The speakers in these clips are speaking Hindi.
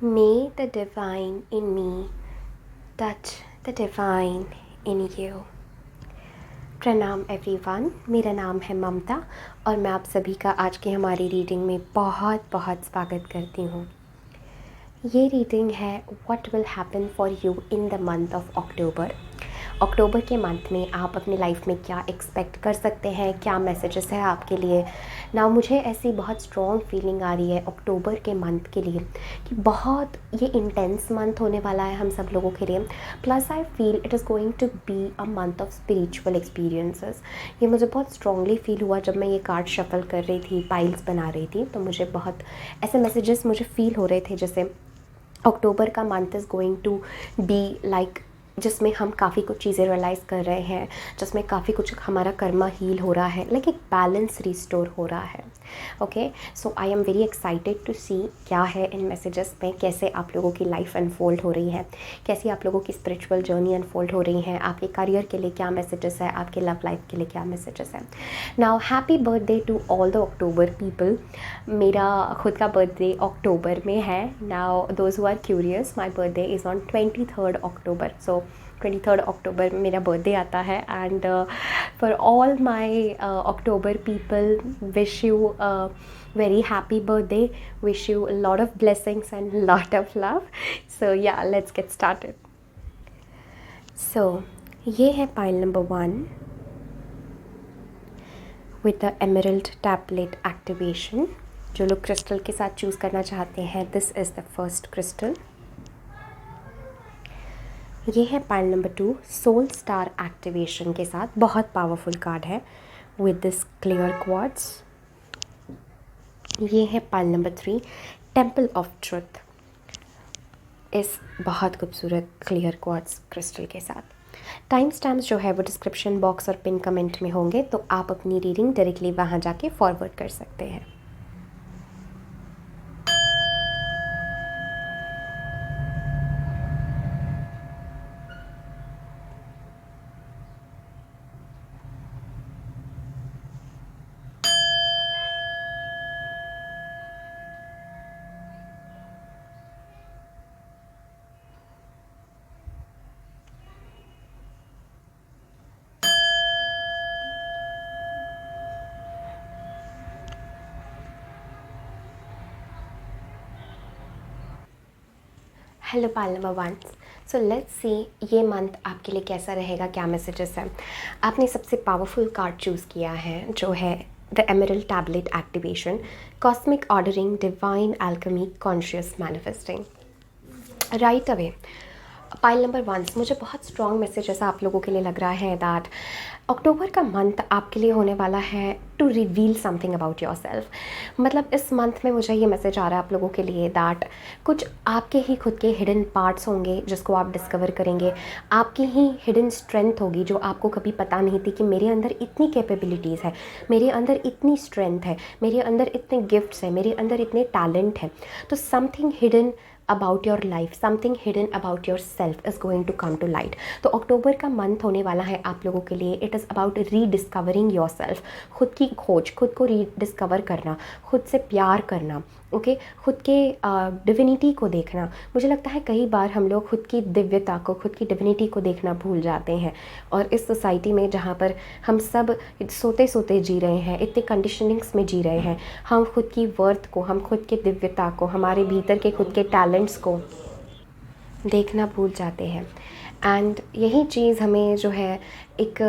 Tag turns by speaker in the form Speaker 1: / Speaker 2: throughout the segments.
Speaker 1: May the divine in me touch the divine in you. प्रणाम एवरीवन, मेरा नाम है ममता और मैं आप सभी का आज की हमारी रीडिंग में बहुत बहुत स्वागत करती हूँ। ये रीडिंग है what will happen for you in the month of October. October के मंथ में आप अपनी लाइफ में क्या एक्सपेक्ट कर सकते हैं, क्या मैसेजेस है आपके लिए। ना मुझे ऐसी बहुत स्ट्रॉन्ग फीलिंग आ रही है अक्टूबर के मंथ के लिए कि बहुत ये इंटेंस मंथ होने वाला है हम सब लोगों के लिए। Plus I feel it is going to be a month of spiritual experiences. ये मुझे बहुत स्ट्रॉन्गली फील हुआ जब मैं ये कार्ड शफल कर रही थी, पाइल्स बना रही थी, तो मुझे बहुत ऐसे मैसेजेस मुझे फील हो रहे थे जैसे अक्टूबर का month is going to be like जिसमें हम काफ़ी कुछ चीज़ें रियलाइज़ कर रहे हैं, जिसमें काफ़ी कुछ हमारा कर्मा हील हो रहा है, लाइक एक बैलेंस रिस्टोर हो रहा है। Okay, so I am very excited to see क्या है इन मैसेजेस में, कैसे आप लोगों की लाइफ अनफोल्ड हो रही है, कैसी आप लोगों की स्पिरिचुअल जर्नी अनफोल्ड हो रही है, आपके करियर के लिए क्या मैसेजेस है, आपके लव लाइफ के लिए क्या मैसेजेस है। Now happy birthday to all the October people. मेरा खुद का बर्थडे अक्टूबर में है। Now those who are curious, my birthday is on 23rd October. So 23rd October में मेरा बर्थडे आता है and for all my October people wish you very happy birthday, wish you a lot of blessings and lot of love. So yeah, let's get started. So ये है pile number 1 with the emerald tablet activation। जो लोग क्रिस्टल के साथ चूज़ करना चाहते हैं, this is the first crystal. ये है pile number 2 soul star activation के साथ, बहुत पावरफुल कार्ड है विद दिस क्लियर क्वार्ट्स। ये है pile number 3 temple of truth, इस बहुत खूबसूरत क्लियर क्वार्ट्स क्रिस्टल के साथ। टाइम स्टैम्प्स जो है वो डिस्क्रिप्शन बॉक्स और पिन कमेंट में होंगे, तो आप अपनी रीडिंग डायरेक्टली वहाँ जाके फॉरवर्ड कर सकते हैं। Hello pile number 1। So let's see ये मंथ आपके लिए कैसा रहेगा, क्या मैसेजेस हैं। आपने सबसे पावरफुल कार्ड चूज़ किया है जो है the emerald tablet activation, cosmic ordering, divine alchemy, conscious manifesting. Right away pile number 1 मुझे बहुत स्ट्रॉन्ग मैसेज ऐसा आप लोगों के लिए लग रहा है दैट अक्टूबर का मंथ आपके लिए होने वाला है to reveal something about yourself. मतलब इस मंथ में मुझे ये मैसेज आ रहा है आप लोगों के लिए दैट कुछ आपके ही खुद के हिडन पार्ट्स होंगे जिसको आप डिस्कवर करेंगे। आपकी ही हिडन स्ट्रेंथ होगी जो आपको कभी पता नहीं थी कि मेरे अंदर इतनी कैपेबिलिटीज़ है, मेरे अंदर इतनी स्ट्रेंथ है, मेरे अंदर इतने गिफ्ट्स हैं, मेरे अंदर इतने टैलेंट हैं। तो something hidden about your life, something hidden about yourself is going to come to light। तो अक्टूबर का मंथ होने वाला है आप लोगों के लिए, it is about rediscovering yourself, खुद की खोज, खुद को रीडिस्कवर करना, खुद से प्यार करना, ओके खुद के डिविनिटी को देखना। मुझे लगता है कई बार हम लोग खुद की दिव्यता को, खुद की डिविनिटी को देखना भूल जाते हैं, और इस सोसाइटी में जहाँ पर हम सब सोते सोते जी रहे हैं, इतने कंडीशनिंग्स में जी रहे हैं, हम खुद की वर्थ को, हम खुद की दिव्यता को, हमारे भीतर के खुद के टैलेंट्स को देखना भूल जाते हैं। एंड यही चीज़ हमें जो है एक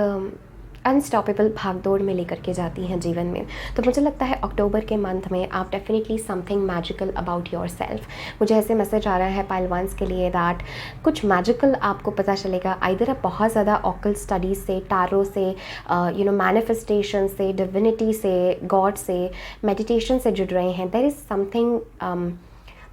Speaker 1: अनस्टॉपेबल भागदौड़ में लेकर के जाती हैं जीवन में। तो मुझे लगता है अक्टूबर के मंथ में आप definitely something magical about your self. मुझे ऐसे मैसेज आ रहा है पाइल 1 के लिए दैट कुछ मैजिकल आपको पता चलेगा। आइदर आप बहुत ज़्यादा ऑकल्ट स्टडीज़ से, टारो से, मैनिफेस्टेशन से, डिविनिटी से, गॉड से, मेडिटेशन से जुड़ रहे हैं। There is something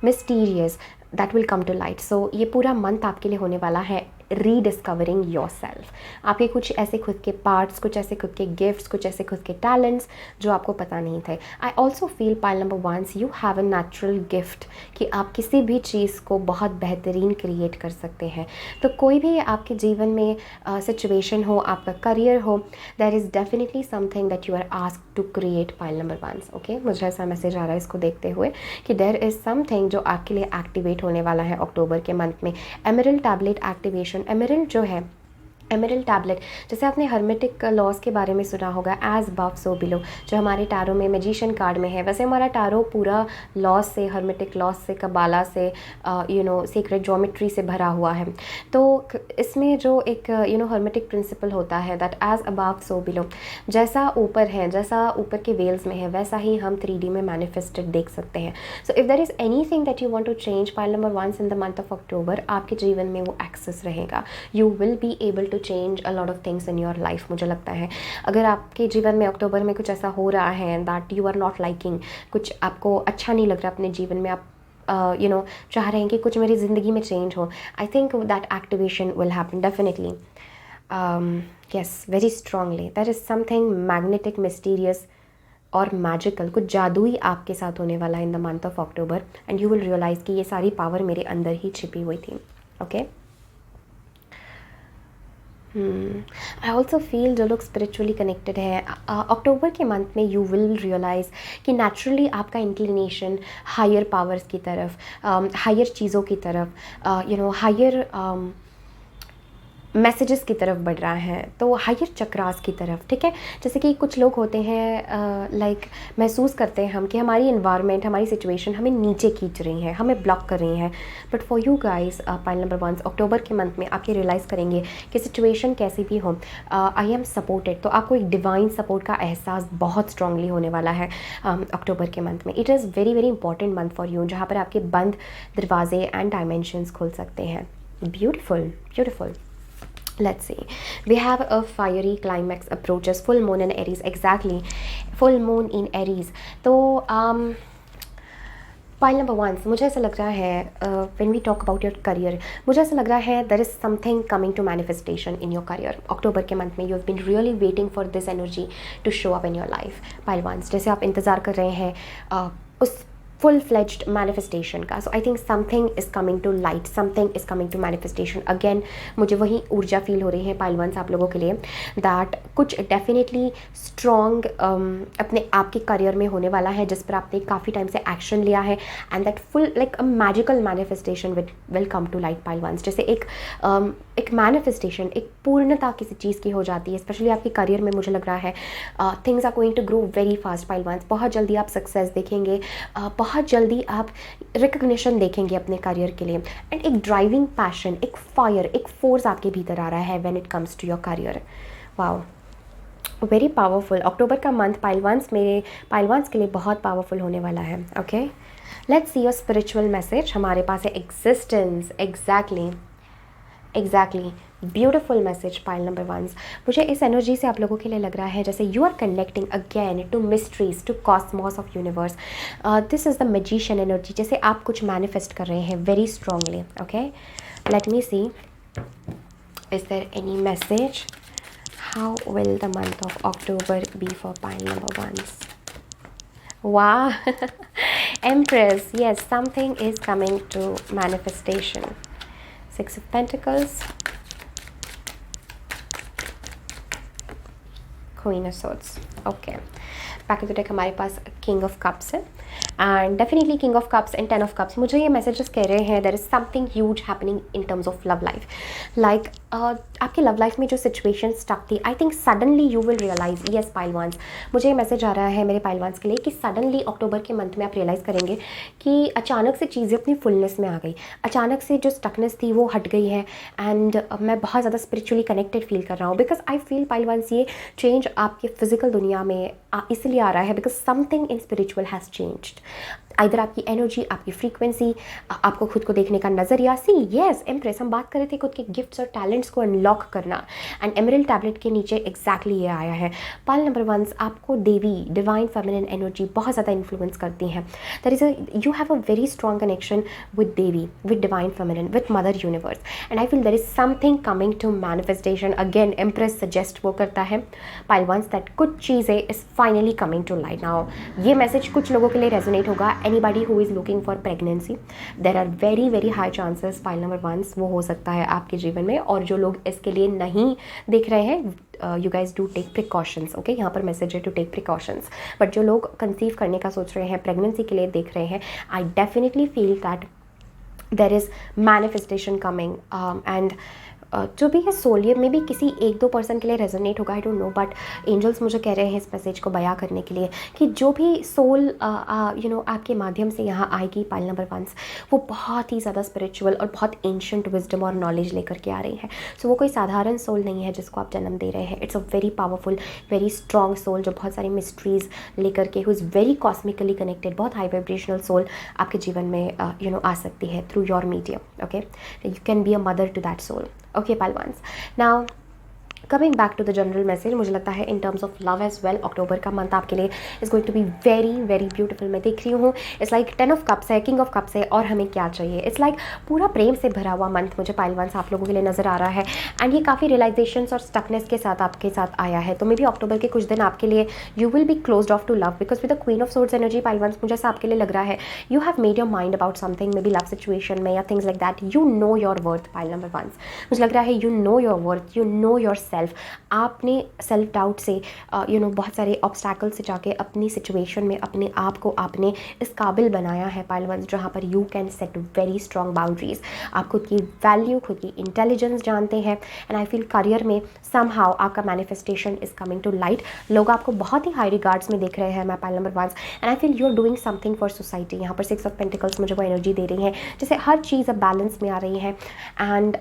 Speaker 1: mysterious that will come to light. So ये पूरा मंथ आपके लिए होने वाला है रीडिस्कवरिंग योर सेल्फ। आपके कुछ ऐसे खुद के पार्ट्स, कुछ ऐसे खुद के गिफ्ट्स, कुछ ऐसे खुद के टैलेंट्स जो आपको पता नहीं थे। I also feel pile number 1 you have a natural gift कि आप किसी भी चीज़ को बहुत बेहतरीन क्रिएट कर सकते हैं। तो कोई भी आपके जीवन में सिचुएशन हो, आपका करियर हो, there is definitely something that you are asked to create pile number 1। Okay, मुझे ऐसा मैसेज आ रहा है इसको देखते हुए कि देयर इज़ समथिंग जो आपके लिए एक्टिवेट होने वाला है अक्टूबर के मंथ में। एमरल्ड टैबलेट एक्टिवेशन, एमरल्ड जो है, एमरल्ड टैबलेट, जैसे आपने हर्मेटिक लॉस के बारे में सुना होगा, एज अबव सो बिलो, जो हमारे टारो में मैजिशियन कार्ड में है, वैसे हमारा टारो पूरा लॉस से, हर्मेटिक लॉस से, कबाला से, सीक्रेट ज्योमेट्री से भरा हुआ है। तो इसमें जो एक हर्मेटिक प्रिंसिपल होता है that as above so below, जैसा ऊपर है, जैसा ऊपर के वेल्स में है, वैसा ही हम 3D में मैनिफेस्टेड देख सकते हैं। So if there is anything that you want to change pile number 1 in the month of October, आपके जीवन में वो एक्सेस रहेगा। You will be able to change a lot of things in your life. मुझे लगता है अगर आपके जीवन में अक्टूबर में कुछ ऐसा हो रहा है that you are not liking, कुछ आपको अच्छा नहीं लग रहा अपने जीवन में, आप चाह रहे हैं कि कुछ मेरी ज़िंदगी में चेंज हो, I think that activation will happen definitely. Yes, very strongly that is something magnetic, mysterious और मैजिकल, कुछ जादुई आपके साथ होने वाला है in the month of October, and you will realise कि ये सारी पावर मेरे अंदर ही छिपी हुई थी। ओके, आई ऑल्सो फील जो लोग स्पिरिचुअली कनेक्टेड हैं अक्टूबर के मंथ में, यू विल रियलाइज़ कि नेचुरली आपका इंक्लिनेशन हायर पावर्स की तरफ, हायर चीज़ों की तरफ, हायर मैसेजेस की तरफ बढ़ रहा है, तो हायर चक्रास की तरफ। ठीक है, जैसे कि कुछ लोग होते हैं लाइक महसूस करते हैं हम कि हमारी इन्वायरमेंट, हमारी सिचुएशन हमें नीचे खींच रही है, हमें ब्लॉक कर रही हैं, but for you guys pile number 1 अक्टूबर के मंथ में आप ये रियलाइज़ करेंगे कि सिचुएशन कैसी भी हो, आई एम सपोर्टेड। तो आपको एक डिवाइन सपोर्ट का एहसास बहुत स्ट्रांगली होने वाला है अक्टूबर के मंथ में। It is very very important month for you, जहाँ पर आपके बंद दरवाजे एंड डायमेंशंस खुल सकते हैं। Beautiful, beautiful. Let's see, we have a fiery climax approaches, full moon in Aries, exactly, full moon in Aries. तो pile number 1, मुझे ऐसा लग रहा है when we talk about your career, मुझे ऐसा लग रहा है there is something coming to manifestation in your career. अक्टूबर के मंथ में you have been really waiting for this energy to show up in your life. pile 1, जैसे आप इंतज़ार कर रहे हैं उस फुल फ्लेज्ड मैनिफेस्टेशन का। So I think something is coming to light, something is coming to manifestation. Again मुझे वही ऊर्जा फील हो रही है पाइल 1 आप लोगों के लिए, दैट कुछ डेफिनेटली स्ट्रॉन्ग अपने आप के करियर में होने वाला है, जिस पर आपने काफ़ी टाइम से एक्शन लिया है, and that full like a magical manifestation will come to light pile 1। जैसे एक मैनिफेस्टेशन, एक पूर्णता किसी चीज़ की हो जाती है, स्पेशली आपके करियर में। मुझे लग रहा है things are going to grow very fast pile 1। बहुत जल्दी आप सक्सेस देखेंगे, बहुत जल्दी आप रिकग्निशन देखेंगे अपने करियर के लिए, एंड एक ड्राइविंग पैशन, एक फायर, एक फोर्स आपके भीतर आ रहा है when it comes to your career. Wow, very powerful. October का मंथ पाइल 1 मेरे पाइल 1 के लिए बहुत पावरफुल होने वाला है। Okay, let's see your spiritual message. हमारे पास है existence, exactly beautiful message pile number 1। मुझे इस एनर्जी से आप लोगों के लिए लग रहा है जैसे you are connecting again to mysteries, to cosmos of universe. This is the magician energy, जैसे आप कुछ मैनिफेस्ट कर रहे हैं very strongly. Okay, let me see, is there any message? How will the month of October be for pile number 1? वाह, empress, yes, something is coming to manifestation. 6 of Pentacles, Queen of Swords. Okay, back to deck हमारे पास किंग ऑफ कप्स है, and definitely king of cups and 10 of Cups। मुझे ये मैसेजेस कह रहे हैं there is something huge happening in terms of love life. Like आपकी लव लाइफ में जो सिचुएशन स्टक थी, I think suddenly you will realise, yes pile 1, मुझे ये मैसेज आ रहा है मेरे पाइल 1 के लिए कि सडनली अक्टूबर के मंथ में आप रियलाइज़ करेंगे कि अचानक से चीज़ें अपनी फुलनेस में आ गई, अचानक से जो स्टकनेस थी वो हट गई है, एंड मैं बहुत ज़्यादा स्पिरिचुअली कनेक्टेड फील कर रहा हूँ। बिकॉज आई फील पाइल 1 ये चेंज आपके फिजिकल दुनिया में इसलिए आ रहा है because something in spiritual has changed. इधर आपकी एनर्जी, आपकी फ्रीक्वेंसी, आपको खुद को देखने का नज़रिया। सी येस एम्प्रेस, हम बात कर रहे थे खुद के गिफ्ट्स और टैलेंट्स को अनलॉक करना, एंड एमरल्ड टैबलेट के नीचे एग्जैक्टली ये आया है। पाइल नंबर 1, आपको देवी, डिवाइन फेमिनिन एनर्जी बहुत ज़्यादा इन्फ्लुएंस करती हैं। That is you have a very strong connection with Devi, with divine feminine, with mother universe, and I feel there is something coming to manifestation. Again empress suggest वो करता है पाइल वंस दैट कुछ चीज़ें is finally coming to light now. ये मैसेज कुछ लोगों के लिए रेजोनेट होगा। Anybody who is looking for pregnancy, there are very very high chances pile number 1 वो हो सकता है आपके जीवन में। और जो लोग इसके लिए नहीं देख रहे हैं, you guys do take precautions, okay. यहाँ पर मैसेज है टू टेक प्रिकॉशंस। बट जो लोग कंसीव करने का सोच रहे हैं, प्रेगनेंसी के लिए देख रहे हैं, I definitely feel that there is manifestation coming. And जो भी है सोल, ये मे बी किसी 1-2 पर्सन के लिए रेजोनेट होगा, I don't know, but angels मुझे कह रहे हैं इस मैसेज को बयां करने के लिए कि जो भी सोल आपके माध्यम से यहाँ आएगी पाइल नंबर 1, वो बहुत ही ज़्यादा स्पिरिचुअल और बहुत एंशंट विजडम और नॉलेज लेकर के आ रही है। सो वो कोई साधारण सोल नहीं है जिसको आप जन्म दे रहे हैं। It's a very powerful, very strong soul जो बहुत सारी मिस्ट्रीज लेकर के, who is very cosmically connected, बहुत हाई वाइब्रेशनल सोल आपके जीवन में आ सकती है through your medium, okay. You can be a mother to that soul, okay pile ones. Now coming back to the general message, मुझे लगता है in terms of love as well, October का मंथ आपके लिए is going to be very very beautiful. मैं देख रही हूँ इट्स लाइक 10 ऑफ कप्स है, किंग ऑफ कप्स है, और हमें क्या चाहिए। इट्स लाइक पूरा प्रेम से भरा हुआ मंथ मुझे पाइल वंस आप लोगों के लिए नजर आ रहा है। एंड ये काफ़ी रियलाइजेशंस और स्टकनेस के साथ आपके साथ आया है। तो मे बी अक्टूबर के कुछ दिन आपके लिए you will be closed off to love, because with the queen of swords energy pile once मुझे ऐसा आपके लिए लग रहा है you have made your mind about something, maybe love situation में या things like that. You know your worth pile number 1, मुझे लग रहा है you know your worth, you know your self. आपने सेल्फ डाउट से बहुत सारे ऑब्स्टैकल से जाके अपनी सिचुएशन में अपने आप को आपने इस काबिल बनाया है पाइल वंस, जहाँ पर you can set very strong boundaries. आप खुद की वैल्यू, खुद की इंटेलिजेंस जानते हैं। एंड आई फील करियर में समहाउ आपका manifestation is coming to light. लोग आपको बहुत ही हाई रिगार्ड्स में देख रहे हैं मैं pile number 1, and I feel you are doing something for society. यहाँ पर 6 ऑफ पेंटिकल्स मुझे वो एनर्जी दे रही है जैसे हर चीज़ अब बैलेंस में आ रही है। And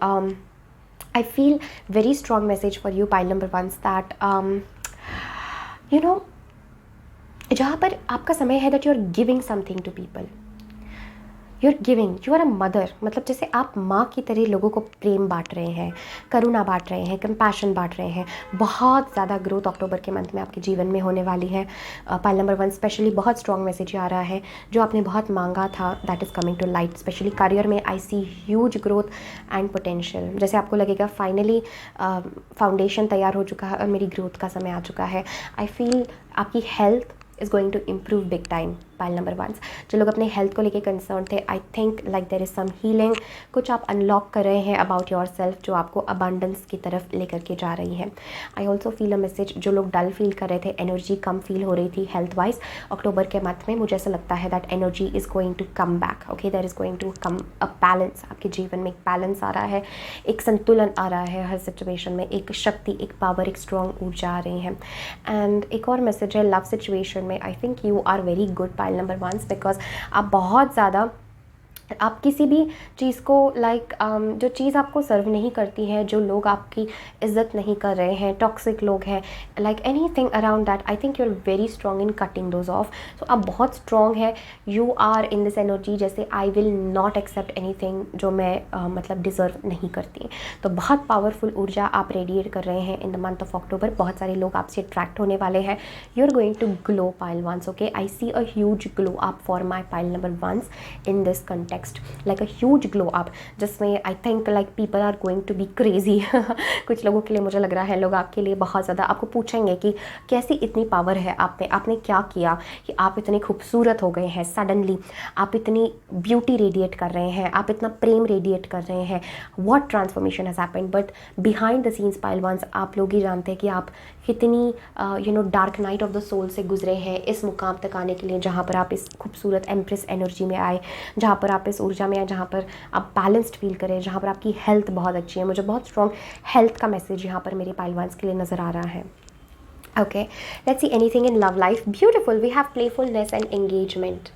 Speaker 1: I feel very strong message for you pile number 1 that जहाँ पर आपका समय है that you are giving something to people, you are giving, you are a mother. मतलब जैसे आप माँ की तरह लोगों को प्रेम बांट रहे हैं, करुणा बांट रहे हैं, कंपैशन बांट रहे हैं। बहुत ज़्यादा ग्रोथ अक्टूबर के मंथ में आपके जीवन में होने वाली है। पाइल नंबर 1 स्पेशली बहुत स्ट्रॉन्ग मैसेज आ रहा है जो आपने बहुत मांगा था, that is coming to light. Specially career में I see huge growth and potential. जैसे आपको लगेगा फाइनली फाउंडेशन तैयार हो चुका है और मेरी ग्रोथ का समय आ चुका है। आई फील आपकी health is going to improve big time pile number 1। जो लोग अपने हेल्थ को लेके कंसर्न थे, I think like there is some healing, कुछ आप अनलॉक कर रहे हैं अबाउट योर सेल्फ जो आपको अबंडेंस की तरफ लेकर के जा रही है। I also feel a message, जो लोग डल फील कर रहे थे, एनर्जी कम फील हो रही थी हेल्थ वाइज, अक्टूबर के मंथ में मुझे ऐसा लगता है that energy is going to come back, okay. There is going to come a balance. आपके जीवन में एक बैलेंस आ रहा है, एक संतुलन आ रहा है हर सिचुएशन में, एक शक्ति, एक पावर, एक स्ट्रॉन्ग ऊर्जा आ रही है। एंड एक और मैसेज है लव सिचुएशन में, I think you are very good pile number 1 because आप बहुत ज़्यादा, आप किसी भी चीज़ को जो चीज़ आपको सर्व नहीं करती है, जो लोग आपकी इज्जत नहीं कर रहे हैं, टॉक्सिक लोग हैं, like anything around that, I think you are very strong in cutting those off. So आप बहुत स्ट्रॉन्ग है, you are in this energy जैसे I will not accept anything जो मैं मतलब डिज़र्व नहीं करती। तो बहुत पावरफुल ऊर्जा आप रेडिएट कर रहे हैं in the month of October. बहुत सारे लोग आपसे अट्रैक्ट होने वाले हैं। You are going to glow pile 1, okay. I see a huge glow up for my pile number 1 in this context, like a huge glow up जिसमें I think like people are going to be crazy कुछ लोगों के लिए मुझे लग रहा है लोग आपके लिए बहुत ज़्यादा आपको पूछेंगे कि कैसी इतनी पावर है आप में, आपने क्या किया कि आप इतने खूबसूरत हो गए हैं सडनली, आप इतनी ब्यूटी रेडिएट कर रहे हैं, आप इतना प्रेम रेडिएट कर रहे हैं, what transformation has happened. But behind the scenes pile once आप लोग ही जानते हैं कि आप कितनी dark night of the soul से गुजरे हैं इस मुकाम तक आने के लिए, जहाँ पर आप इस खूबसूरत एम्प्रेस एनर्जी में आए, जहाँ पर आप इस ऊर्जा में आए, जहाँ पर आप बैलेंस्ड फील करें, जहाँ पर आपकी हेल्थ बहुत अच्छी है। मुझे बहुत स्ट्रॉन्ग हेल्थ का मैसेज यहाँ पर मेरे पाइल वंस के लिए नज़र आ रहा है। Okay, let's see anything in love life. Beautiful. We have playfulness and engagement.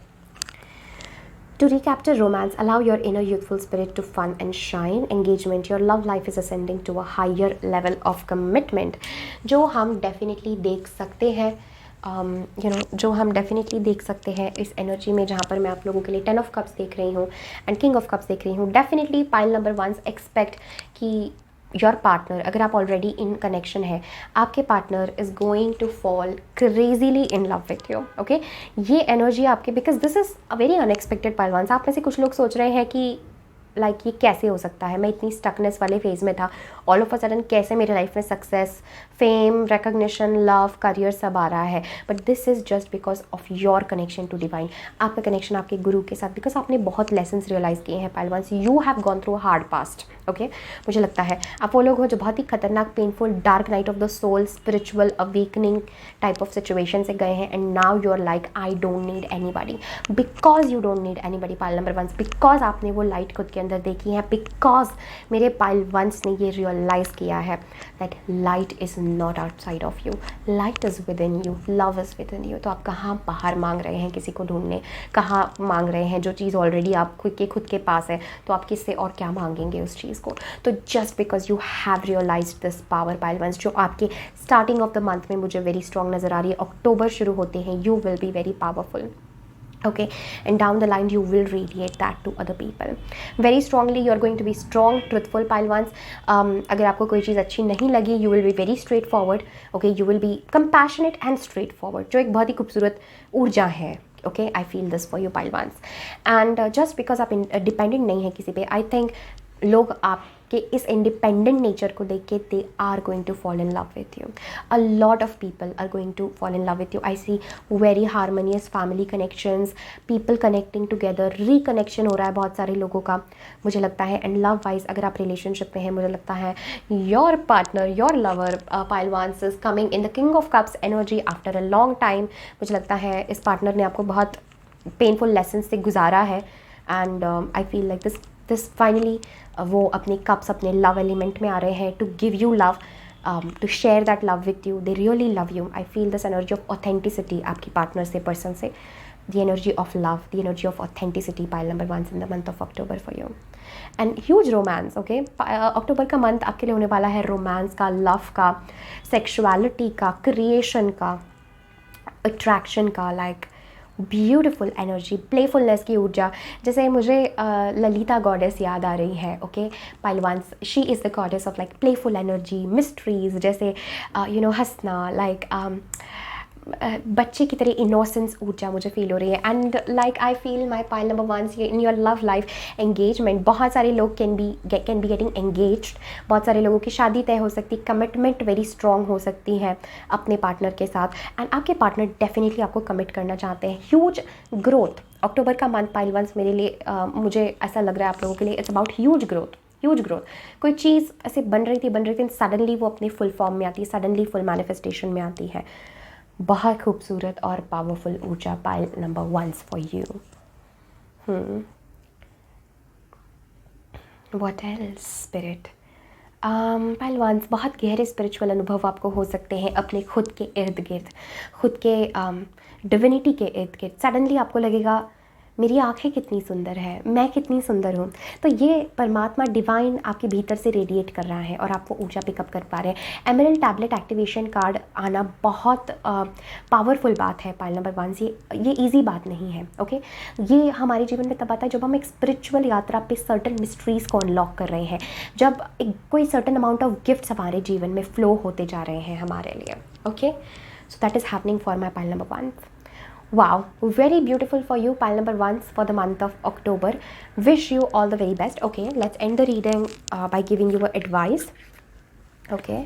Speaker 1: To recapture romance, allow your inner youthful spirit to fun and shine. Engagement, your love life is ascending to a higher level of commitment. जो हम definitely देख सकते हैं जो हम डेफिनेटली देख सकते हैं इस एनर्जी में, जहाँ पर मैं आप लोगों के लिए 10 ऑफ कप्स देख रही हूँ एंड किंग ऑफ कप्स देख रही हूँ। डेफिनेटली पाइल नंबर 1 एक्सपेक्ट कि योर पार्टनर, अगर आप ऑलरेडी इन कनेक्शन है, आपके partner is going to fall crazily in love with you. Okay, ये एनर्जी आपके, because this is a very unexpected pile once. आप में से कुछ लोग सोच रहे हैं कि ये कैसे हो सकता है, मैं इतनी स्टकनेस वाले फेज़ में था, ऑल ऑफ अ सडन कैसे मेरे लाइफ में success, fame, recognition, love, career सब आ रहा है। But this is just because of your connection to divine, आपका कनेक्शन आपके गुरु के साथ, बिकॉज आपने बहुत लेसन्स रियलाइज़ किए हैं pile once. You have gone through hard past. Okay, मुझे लगता है आप वो लोग हो जो बहुत ही खतरनाक, painful, dark night of the soul, spiritual awakening type of situation से गए हैं, and now you are like I don't need anybody, because you don't need anybody pile number 1, because आपने वो लाइट खुद के अंदर देखी है, बिकॉज मेरे पाइल वंस ने ये रियलाइज़ किया है that light is not outside of you, light is with in you, love is with in you. तो आप कहाँ बाहर मांग रहे हैं किसी को ढूंढने, कहाँ मांग रहे हैं जो चीज़ ऑलरेडी आप खुद के पास है, तो आप किससे और क्या मांगेंगे उस चीज़ को। तो just because you have realise this power pile once, जो आपके स्टार्टिंग ऑफ द मंथ में मुझे वेरी स्ट्रॉन्ग नज़र आ रही है, अक्टूबर शुरू होते हैं, you will B very powerful. Okay, and down the line you will radiate that to other people very strongly. You are going to be strong, truthful pile ones. अगर आपको कोई चीज़ अच्छी नहीं लगी, you will be very straightforward. Okay, you will be compassionate and straightforward, जो एक बहुत ही खूबसूरत ऊर्जा है। Okay, I feel this for you pile ones. And just because आप डिपेंडेंट नहीं है किसी पे, I think लोग आपके इस इंडिपेंडेंट नेचर को देख के they are going to fall in love with you. A lot of people are going to fall in love with you. I see very harmonious family connections, people connecting together, reconnection हो रहा है बहुत सारे लोगों का, मुझे लगता है। एंड लव वाइज अगर आप रिलेशनशिप में हैं, मुझे लगता है your partner, your lover pile once is coming in the king of cups energy after a long time. मुझे लगता है इस पार्टनर ने आपको बहुत पेनफुल लेसन से गुजारा है, and I feel like this finally वो अपने कप्स, अपने लव एलिमेंट में आ रहे हैं to give you love, to share that love with you. They really love you. I feel this energy of authenticity आपकी पार्टनर से, पर्सन से, the energy of love, the energy of authenticity pile number 1 in the month of October for you. And huge romance. Okay, October का मंथ आपके लिए होने वाला है रोमांस का, लव का, सेक्सुअलिटी का, क्रिएशन का, अट्रैक्शन का, लाइक ब्यूटिफुल एनर्जी, प्लेफुलनेस की ऊर्जा। जैसे मुझे ललिता गॉडेस याद आ रही है। Okay, pile once, she is the goddess of like playful energy, mysteries, जैसे हंसना, लाइक बच्चे की तरह इनोसेंस ऊर्जा मुझे फील हो रही है। And like I feel my pile number 1 in your love life, engagement. बहुत सारे लोग कैन बी गेटिंग एंगेज्ड, बहुत सारे लोगों की शादी तय हो सकती है, कमिटमेंट वेरी स्ट्रॉन्ग हो सकती है अपने पार्टनर के साथ, एंड आपके पार्टनर डेफिनेटली आपको कमिट करना चाहते हैं। ह्यूज ग्रोथ अक्टूबर का मंथ पाइल वंस मेरे लिए, मुझे ऐसा लग रहा है आप लोगों के लिए it's about huge growth, huge growth. कोई चीज़ ऐसे बन रही थी, सडनली वो अपने फुल फॉर्म में आती है, सडनली फुल मैनिफेस्टेशन में आती है। बहुत खूबसूरत और पावरफुल ऊर्जा pile number 1 for you. What else spirit? Pile 1, बहुत गहरे स्पिरिचुअल अनुभव आपको हो सकते हैं अपने खुद के इर्द गिर्द, खुद के डिविनिटी के इर्द गिर्द। सडनली आपको लगेगा मेरी आंखें कितनी सुंदर है, मैं कितनी सुंदर हूँ। तो ये परमात्मा डिवाइन आपके भीतर से रेडिएट कर रहा है और आप वो ऊर्जा पिकअप कर पा रहे हैं। एमरल्ड टैबलेट एक्टिवेशन कार्ड आना बहुत पावरफुल बात है पाइल नंबर 1। ये ईजी बात नहीं है। ओके, ये हमारे जीवन में तब आता है जब हम एक स्पिरिचुअल यात्रा पे सर्टन मिस्ट्रीज़ को अनलॉक कर रहे हैं, जब एक कोई सर्टन अमाउंट ऑफ गिफ्ट्स हमारे जीवन में फ्लो होते जा रहे हैं हमारे लिए। Okay, so that is happening for my pile number 1। Wow, very beautiful for you, pile number 1 for the month of October. Wish you all the very best. Okay, let's end the reading by giving you advice. Okay,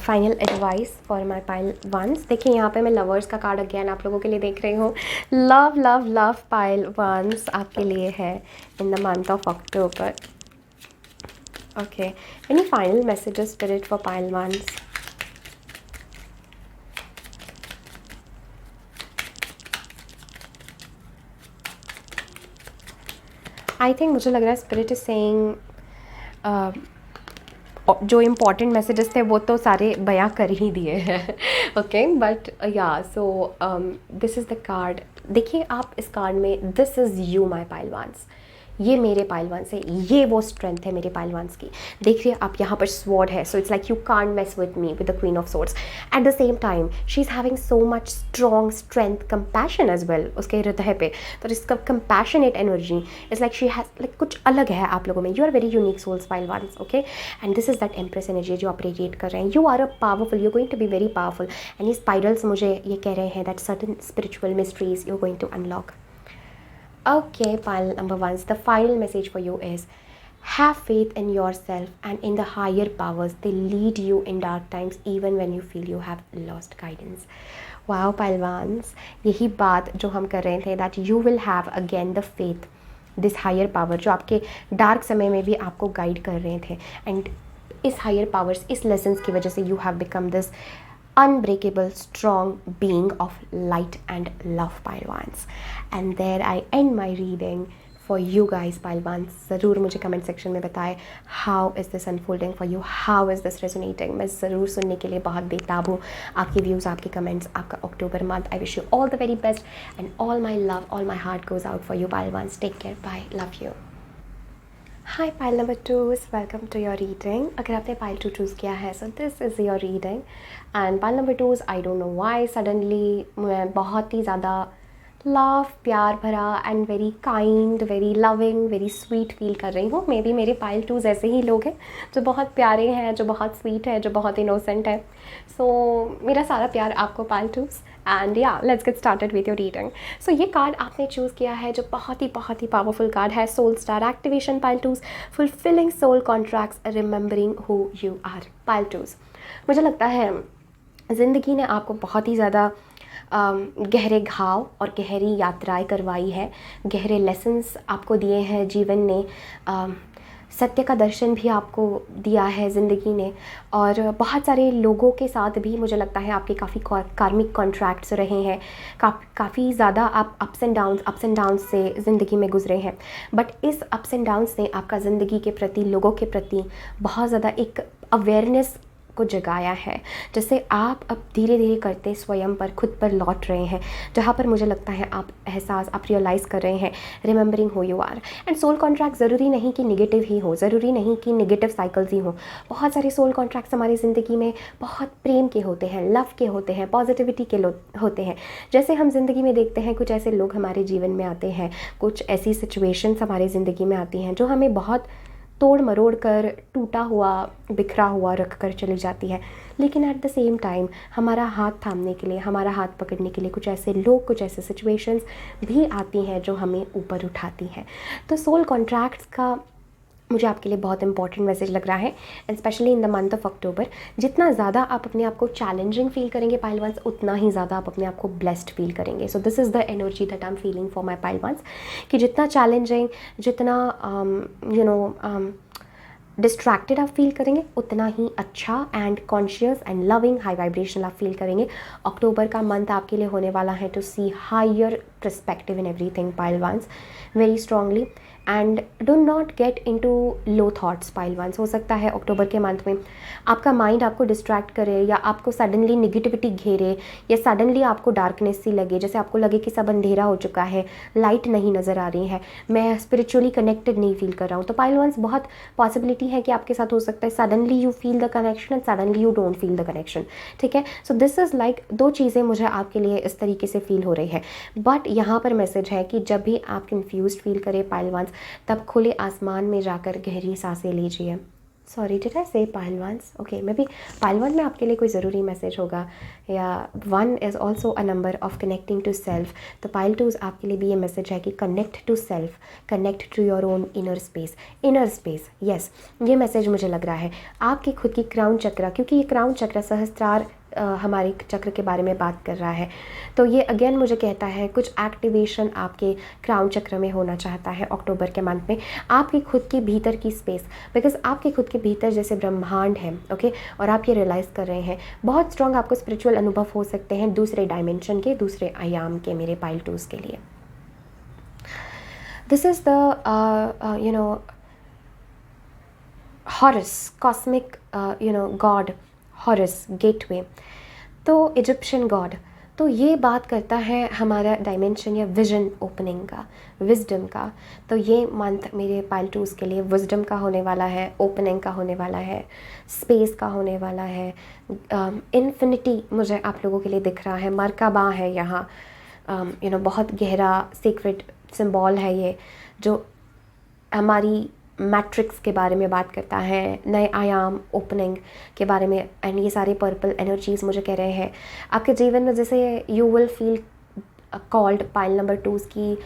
Speaker 1: final advice for my pile 1s. देखिए यहाँ पे मैं लवर्स का कार्ड अगेन आप लोगों के लिए देख रही हूँ। Love love love pile 1s आपके लिए है in the month of October. Okay, any final messages spirit for pile 1s? I think मुझे लग रहा है स्पिरिट इज सेइंग जो इम्पॉर्टेंट मैसेजेस थे वो तो सारे बयां कर ही दिए हैं। ओके, बट या so this is the card. देखिए आप इस कार्ड में, this is you my pile once, ये मेरे पाइलवान्स है, ये वो स्ट्रेंथ है मेरे पाइलवान्स की। देखिए आप यहाँ पर स्वॉर्ड है, so it's like you can't mess with me with the queen of swords. At the same time she is having so much strong strength, compassion as well उसके हृदय पे। तो इसका compassionate energy is like she has like कुछ अलग है आप लोगों में। You are very unique souls pile ones, okay, and this is that empress energy जो आप रेडिएट कर रहे हैं। You are a powerful, you going to be very powerful, and ये स्पाइरल्स मुझे ये कह रहे हैं that certain spiritual mysteries you going to unlock. Okay, pile number 1, the final message for you is have faith in yourself and in the higher powers. They lead you in dark times even when you feel you have lost guidance. Wow, Palwans, यही बात जो हम कर रहे थे, that you will have again the faith, this higher power जो आपके डार्क समय में भी आपको गाइड कर रहे थे, एंड इस हायर पावर्स, इस लेसन्स की वजह से you have become this unbreakable strong being of light and love, Palwans. And there I end my reading for you guys, Palwans. ज़रूर मुझे कमेंट सेक्शन में बताएं how is this unfolding for you, how is this resonating. मैं ज़रूर सुनने के लिए बहुत बेताब हूँ, आपके व्यूज़, आपके कमेंट्स, आपका October month. I wish you all the very best and all my love, all my heart goes out for you, Palwans. Take care, bye, love you. Hi pile number 2, welcome to your reading. अगर आपने पाइल 2 चूज़ किया है, so this is your reading. And pile number 2, I don't know why suddenly मैं बहुत ही ज़्यादा लव, प्यार भरा and very kind, very loving, very sweet feel कर रही हूँ। मे बी मेरे पाइल 2 ऐसे ही लोग हैं जो बहुत प्यारे हैं, जो बहुत स्वीट है, जो बहुत इनोसेंट है। सो मेरा सारा प्यार आपको पाइल 2। एंड या let's get started with your reading. So ये कार्ड आपने चूज़ किया है जो बहुत ही पावरफुल कार्ड है, soul star activation pile 2, fulfilling soul contracts, remembering who you are pile 2। मुझे लगता है ज़िंदगी ने आपको बहुत ही ज़्यादा गहरे घाव और गहरी यात्राएं करवाई है, गहरे लेसन्स आपको दिए हैं जीवन ने, सत्य का दर्शन भी आपको दिया है ज़िंदगी ने, और बहुत सारे लोगों के साथ भी मुझे लगता है आपके काफ़ी कार्मिक कॉन्ट्रैक्ट्स रहे हैं। काफ़ी ज़्यादा आप अप्स एंड डाउन्स से ज़िंदगी में गुजरे हैं, बट इस अप्स एंड डाउन्स ने आपका ज़िंदगी के प्रति, लोगों के प्रति बहुत ज़्यादा एक अवेयरनेस को जगाया है, जिससे आप अब धीरे धीरे करते स्वयं पर, खुद पर लौट रहे हैं, जहाँ पर मुझे लगता है आप रियलाइज़ कर रहे हैं, remembering who you are. And soul contract ज़रूरी नहीं कि निगेटिव ही हो, ज़रूरी नहीं कि निगेटिव साइकिल्स ही हो। बहुत सारे सोल कॉन्ट्रैक्ट्स हमारी ज़िंदगी में बहुत प्रेम के होते हैं, लव के होते हैं, पॉजिटिविटी के होते हैं। जैसे हम ज़िंदगी में देखते हैं कुछ ऐसे लोग हमारे जीवन में आते हैं, कुछ ऐसी सिचुएशंस हमारी ज़िंदगी में आती हैं जो हमें बहुत तोड़ मरोड़ कर, टूटा हुआ, बिखरा हुआ रख कर चली जाती है, लेकिन एट द सेम टाइम हमारा हाथ थामने के लिए, हमारा हाथ पकड़ने के लिए कुछ ऐसे लोग, कुछ ऐसे सिचुएशंस भी आती हैं जो हमें ऊपर उठाती हैं। तो सोल कॉन्ट्रैक्ट्स का मुझे आपके लिए बहुत इंपॉर्टेंट मैसेज लग रहा है, and specially in the month of अक्टूबर। जितना ज़्यादा आप अपने आप को चैलेंजिंग फील करेंगे पाइलवान्स, उतना ही ज़्यादा आप अपने आप को ब्लेस्ड फील करेंगे। So this is the energy that I am feeling for my pile ones, कि जितना चैलेंजिंग, जितना डिस्ट्रैक्टेड आप फील करेंगे, उतना ही अच्छा and conscious and loving high vibrational आप फील करेंगे। अक्टूबर का मंथ आपके लिए होने वाला है to see higher perspective in everything pile ones, very strongly, and do not get into low thoughts pile ones. हो सकता है अक्टूबर के मंथ में आपका माइंड आपको डिस्ट्रैक्ट करे, या आपको सडनली निगेटिविटी घेरे, या सडनली आपको डार्कनेस सी लगे, जैसे आपको लगे कि सब अंधेरा हो चुका है, लाइट नहीं नज़र आ रही है, मैं स्पिरिचुअली कनेक्टेड नहीं फील कर रहा हूँ। तो पाइलवान्स बहुत पॉसिबिलिटी है कि आपके साथ हो सकता है suddenly you feel the connection and suddenly you don't feel the connection, ठीक है। सो दिस इज़ लाइक 2 चीज़ें मुझे आपके लिए इस तरीके से फील हो रही है। बट यहाँ पर मैसेज है कि जब भी आप कन्फ्यूज फील करें पाइलवान्स, तब खुले आसमान में जाकर गहरी सांसें लीजिए। सॉरी डिड आई से पाइलवान्स, ओके, मे बी पाइलवान में आपके लिए कोई ज़रूरी मैसेज होगा, या 1 is also a number of connecting to self. तो पाइल 2 आपके लिए भी ये मैसेज है कि connect to self, connect to your own inner space. Yes, ये मैसेज मुझे लग रहा है आपके खुद की क्राउन चक्र, क्योंकि ये क्राउन चक्र सहस्त्रार हमारे चक्र के बारे में बात कर रहा है, तो ये अगेन मुझे कहता है कुछ एक्टिवेशन आपके क्राउन चक्र में होना चाहता है अक्टूबर के मंथ में, आपकी खुद के भीतर की स्पेस, बिकॉज आपके खुद के भीतर जैसे ब्रह्मांड है, ओके, और आप ये रियलाइज़ कर रहे हैं, बहुत स्ट्रॉन्ग आपको स्पिरिचुअल अनुभव हो सकते हैं दूसरे डायमेंशन के, दूसरे आयाम के, मेरे पाइल 2 के लिए। This is the harrows, cosmic God harrows gateway. तो इजिप्शियन गॉड, तो ये बात करता है हमारा डायमेंशन या विजन ओपनिंग का, विजडम का। तो ये मंथ मेरे पाइल टूज के लिए विजडम का होने वाला है, ओपनिंग का होने वाला है, स्पेस का होने वाला है, इन्फिनिटी मुझे आप लोगों के लिए दिख रहा है, मरकबा है यहाँ, बहुत गहरा सीक्रेट सिंबल है ये, जो हमारी मैट्रिक्स के बारे में बात करता है, नए आयाम ओपनिंग के बारे में। एंड ये सारे पर्पल एनर्जीज मुझे कह रहे हैं आपके जीवन में, जैसे you will feel called pile number 2 की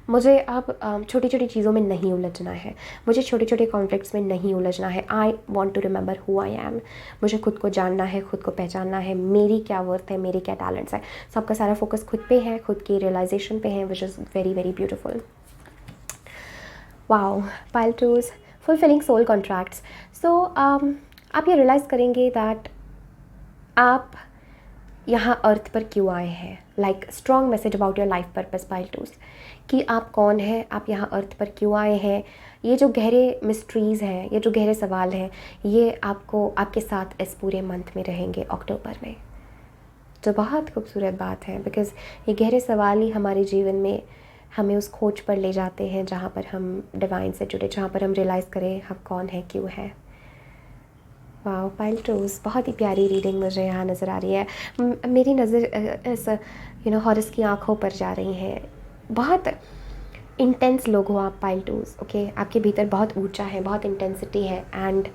Speaker 1: मुझे अब छोटी छोटी चीज़ों में नहीं उलझना है, मुझे छोटे छोटे कॉन्फ्लिक्ट्स में नहीं उलझना है। I want to remember who I am, मुझे खुद को जानना है, खुद को पहचानना है, मेरी क्या वर्थ है, मेरी क्या टैलेंट्स है। सबका सारा फोकस खुद पे है, खुद की रियलाइजेशन पे है, which is very very beautiful. Wow, pile twos fulfilling soul contracts. So आप ये रियलाइज़ करेंगे दैट आप यहाँ अर्थ पर क्यों आए हैं। Like strong message about your life purpose pile twos, कि आप कौन हैं, आप यहाँ अर्थ पर क्यों आए हैं। ये जो गहरे मिस्ट्रीज़ हैं, ये जो गहरे सवाल हैं, ये आपको आपके साथ इस पूरे मंथ में रहेंगे, अक्टूबर में। तो बहुत खूबसूरत बात है, बिकॉज़ ये गहरे सवाल ही हमारे जीवन में हमें उस खोज पर ले जाते हैं जहाँ पर हम डिवाइन से जुड़े, जहाँ पर हम रियलाइज़ करें हम कौन है, क्यों है। वाओ पाइल टूज, बहुत ही प्यारी रीडिंग मुझे यहाँ नज़र आ रही है। मेरी नज़र इस हॉरस की आँखों पर जा रही है। बहुत इंटेंस लोग हो आप पाइल टूज, ओके। आपके भीतर बहुत ऊर्जा है, बहुत इंटेंसिटी है, एंड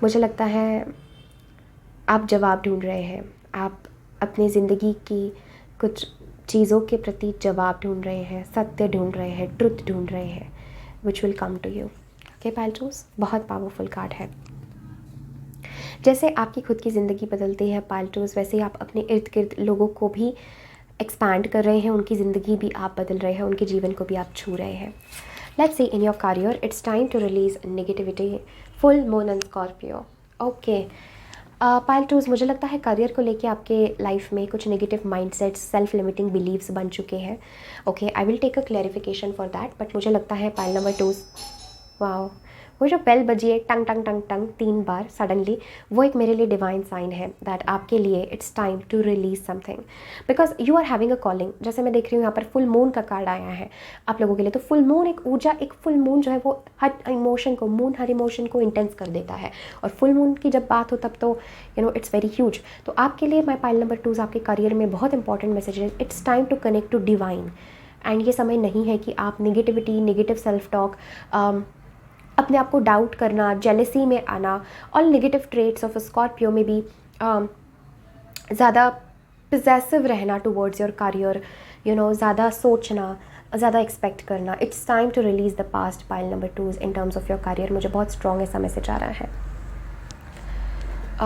Speaker 1: मुझे लगता है आप जवाब ढूंढ रहे हैं। आप अपनी ज़िंदगी की कुछ चीज़ों के प्रति जवाब ढूंढ रहे हैं, सत्य ढूंढ रहे हैं, ट्रुथ ढूंढ रहे हैं, which will come to you. Okay pile twos, बहुत पावरफुल कार्ड है। जैसे आपकी खुद की ज़िंदगी बदलती है पाइल टूज, वैसे ही आप अपने इर्द गिर्द लोगों को भी एक्सपैंड कर रहे हैं, उनकी ज़िंदगी भी आप बदल रहे हैं, उनके जीवन को भी आप छू रहे हैं। Let's see in your career, it's time to release negativity, full moon and Scorpio. Okay pile twos, मुझे लगता है करियर को लेके आपके लाइफ में कुछ negative mindsets, self limiting believes बन चुके हैं। Okay, I will take a clarification for that, but मुझे लगता है पाइल नंबर 2, वाओ, वो जो बेल बजी है टंग टंग टंग टंग 3 बार सडनली, वो एक मेरे लिए डिवाइन साइन है दैट आपके लिए it's time to release something, because you are having a calling. जैसे मैं देख रही हूँ यहाँ पर फुल मून का कार्ड आया है आप लोगों के लिए। तो फुल मून एक ऊर्जा, एक फुल मून जो है वो हर इमोशन को, हर इमोशन को इंटेंस कर देता है, और फुल मून की जब बात हो तब तो इट्स वेरी ह्यूज। तो आपके लिए माई पाइल नंबर 2 आपके करियर में बहुत इंपॉर्टेंट मैसेज है, it's time to connect to divine. And ये समय नहीं है कि आप नेगेटिविटी, नेगेटिव सेल्फ टॉक, अपने आप को डाउट करना, जेलेसी में आना, और नेगेटिव ट्रेट्स ऑफ स्कॉर्पियो में भी ज़्यादा पोजेसिव रहना टुवर्ड्स योर करियर, ज़्यादा सोचना, ज़्यादा एक्सपेक्ट करना। It's time to release the past pile number 2 in terms of your career. मुझे बहुत स्ट्रॉन्ग ऐसा मैसेज आ रहा है।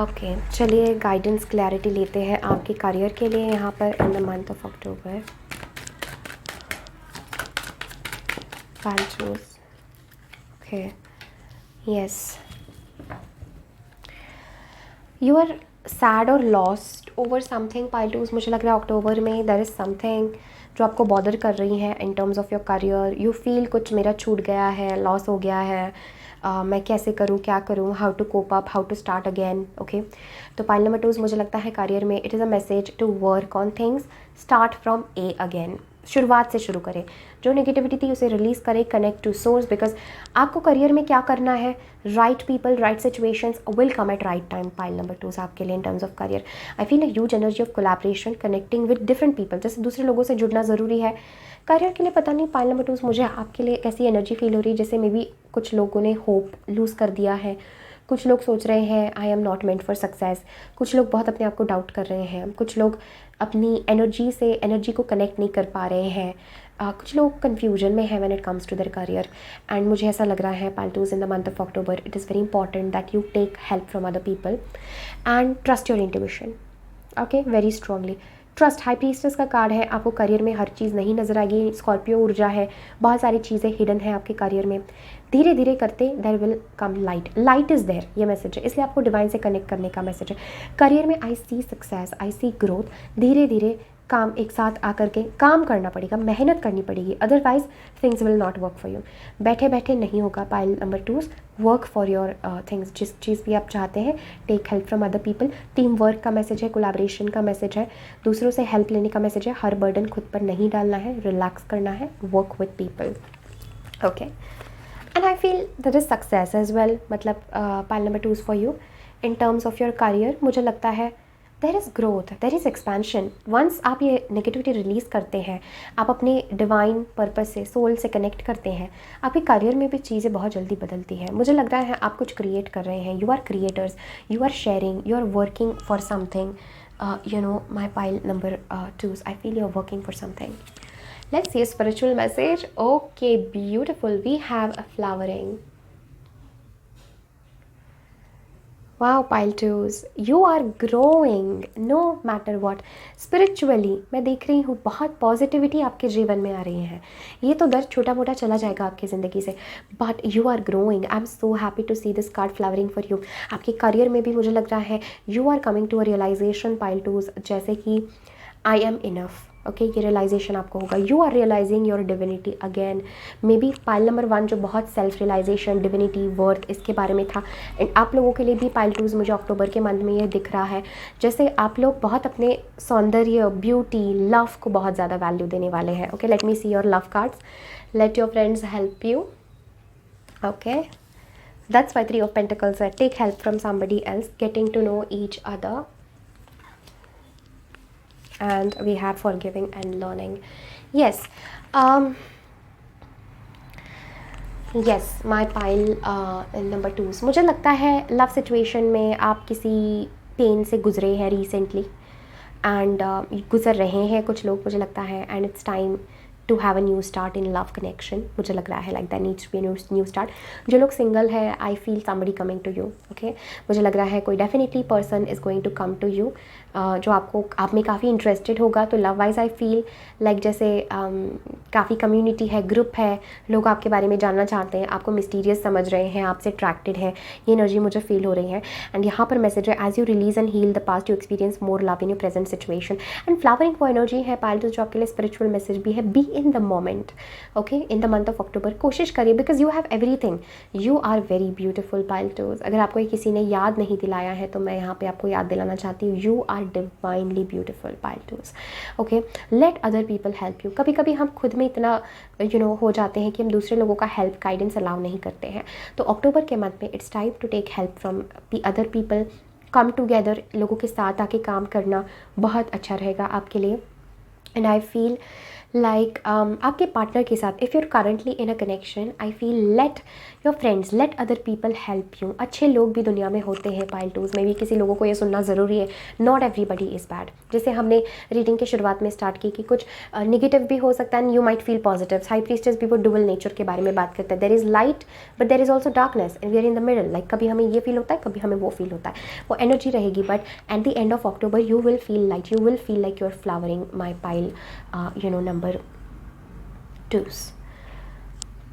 Speaker 1: ओके, चलिए गाइडेंस क्लैरिटी लेते हैं आपके करियर के लिए यहाँ पर in the month of October. Pile twos, okay, yes, you are sad और lost over something pile twos. मुझे लग रहा है अक्टूबर में देयर इज़ समथिंग जो आपको बॉदर कर रही है in terms of your career. You feel कुछ मेरा छूट गया है, लॉस हो गया है, मैं कैसे करूँ, क्या करूँ, how to cope up, how to start again. Okay, तो पाइल नंबर 2 मुझे लगता है करियर में it is a message to work on things, start from A again. शुरुआत से शुरू करें, जो नेगेटिविटी थी उसे रिलीज़ करें, कनेक्ट टू सोर्स, बिकॉज आपको करियर में क्या करना है, right people, right situations will come at right time. Pile number 2 आपके लिए इन टर्म्स ऑफ career I feel a huge energy of collaboration, connecting with different people. जैसे दूसरे लोगों से जुड़ना ज़रूरी है करियर के लिए। पता नहीं पाइल नंबर 2 मुझे आपके लिए ऐसी एनर्जी फील हो रही है जैसे मे बी कुछ लोगों ने होप लूज़ कर दिया है, कुछ लोग सोच रहे हैं I am not meant for success, कुछ लोग बहुत अपने आप को डाउट कर रहे हैं, कुछ लोग अपनी एनर्जी को कनेक्ट नहीं कर पा रहे हैं, कुछ लोग कन्फ्यूजन में हैं when it comes to their career. And मुझे ऐसा लग रहा है pile twos in the month of October it is very important that you take help from other people and trust your intuition. Okay, very strongly trust. High priestess का कार्ड है, आपको करियर में हर चीज़ नहीं नजर आएगी, स्कॉर्पियो ऊर्जा है, बहुत सारी चीज़ें हिडन है आपके करियर में। धीरे धीरे करते there will come light, light is there, ये मैसेज है, इसलिए आपको डिवाइन से कनेक्ट करने का मैसेज है। करियर में I C success, I C growth, धीरे धीरे काम एक साथ आकर के काम करना पड़ेगा, मेहनत करनी पड़ेगी, otherwise things will not work for you. बैठे बैठे नहीं होगा pile number 2, work for your things. जिस चीज़ भी आप चाहते हैं, take help from other people. Team work का मैसेज है, कोलैबोरेशन का मैसेज है, दूसरों से हेल्प लेने का मैसेज है। हर बर्डन खुद पर नहीं डालना है, रिलैक्स करना है, work with people. Okay, and I feel that is success as well. मतलब pile number 2 for you in terms of your career. मुझे लगता है there is growth, there is expansion. Once आप ये नेगेटिविटी रिलीज़ करते हैं, आप अपने डिवाइन पर्पस से, सोल से कनेक्ट करते हैं, आपके करियर में भी चीज़ें बहुत जल्दी बदलती हैं। मुझे लग रहा है आप कुछ क्रिएट कर रहे हैं, you are creators, you are sharing, you are working for something. You know my pile number 2, I feel you are working for something. Let's see a spiritual message. Okay, beautiful. We have a flowering. Wow, pile 2s. You are growing no matter what. Spiritually, मैं देख रही हूँ बहुत पॉजिटिविटी आपके जीवन में आ रही है। ये तो दर्द छोटा मोटा चला जाएगा आपकी ज़िंदगी से, but you are growing. I am so happy to see this card flowering for you. आपके करियर में भी मुझे लग रहा है you are coming to a realization pile 2s, जैसे कि आई एम इनफ। ओके, ये रियलाइजेशन आपको होगा। You are realizing your divinity again. Maybe pile number 1 जो बहुत सेल्फ रियलाइजेशन, डिविनिटी, वर्थ, इसके बारे में था, एंड आप लोगों के लिए भी पाइल 2s मुझे अक्टूबर के मंथ में ये दिख रहा है जैसे आप लोग बहुत अपने सौंदर्य, ब्यूटी, लव को बहुत ज़्यादा वैल्यू देने वाले हैं। Okay, let me see your love cards, let your friends help you. Okay, that's why 3 of Pentacles है, take help from somebody else, getting to know each other, and we have forgiving and learning. Yes, yes, my pile number 2s। मुझे लगता है लव सिचुएशन में आप किसी पेन से गुजरे हैं रिसेंटली, एंड गुजर रहे हैं कुछ लोग, मुझे लगता है, and it's time to have a new start in love connection. मुझे लग रहा है like that needs be new start. जो लोग सिंगल है, I feel somebody coming to you. Okay, मुझे लग रहा है कोई definitely person is going to come to you, जो आपको, आप में काफ़ी इंटरेस्टेड होगा। तो love wise I feel like जैसे काफ़ी कम्युनिटी है, ग्रुप है, लोग आपके बारे में जानना चाहते हैं, आपको मिस्टीरियस समझ रहे हैं, आपसे अट्रैक्टेड हैं, ये एनर्जी मुझे फील हो रही है। एंड यहाँ पर मैसेज है as you release and heal the past you experience more love in your present situation. And flowering वो एनर्जी है पाइल 2 जो आपके लिए स्पिरिचुअल मैसेज भी है, be in the moment. Okay, in the month of October कोशिश करिए, because you have everything, you are very beautiful pile 2s। अगर आपको किसी ने याद नहीं दिलाया है तो मैं यहाँ पे आपको याद दिलाना चाहती हूँ, you are divinely beautiful pile 2s। Okay, let other people help you. कभी कभी हम खुद में इतना हो जाते हैं कि हम दूसरे लोगों का हेल्प, गाइडेंस अलाउ नहीं करते हैं। तो अक्टूबर के मंथ में it's time to take help from the other people, come together, लोगों के साथ आके काम करना बहुत अच्छा रहेगा आपके लिए। एंड आई फील लाइक आपके पार्टनर के साथ, if you are currently in a connection, I feel let your friends, let other people help you. अच्छे लोग भी दुनिया में होते हैं पाइल 2s में भी, किसी लोगों को ये सुनना ज़रूरी है, नॉट एवरीबडी इज़ बैड। जैसे हमने रीडिंग के शुरुआत में स्टार्ट की कि कुछ निगेटिव भी हो सकता है and you might feel positive. High priestess भी वो डुअल नेचर के बारे में बात करते हैं, there is light but there is also darkness and we are in the middle. Like कभी हमें ये फील होता है, कभी हमें वो फील होता है, वो एनर्जी रहेगी, but at the end of October you will feel light, you will feel like you are flowering my pile number 2s।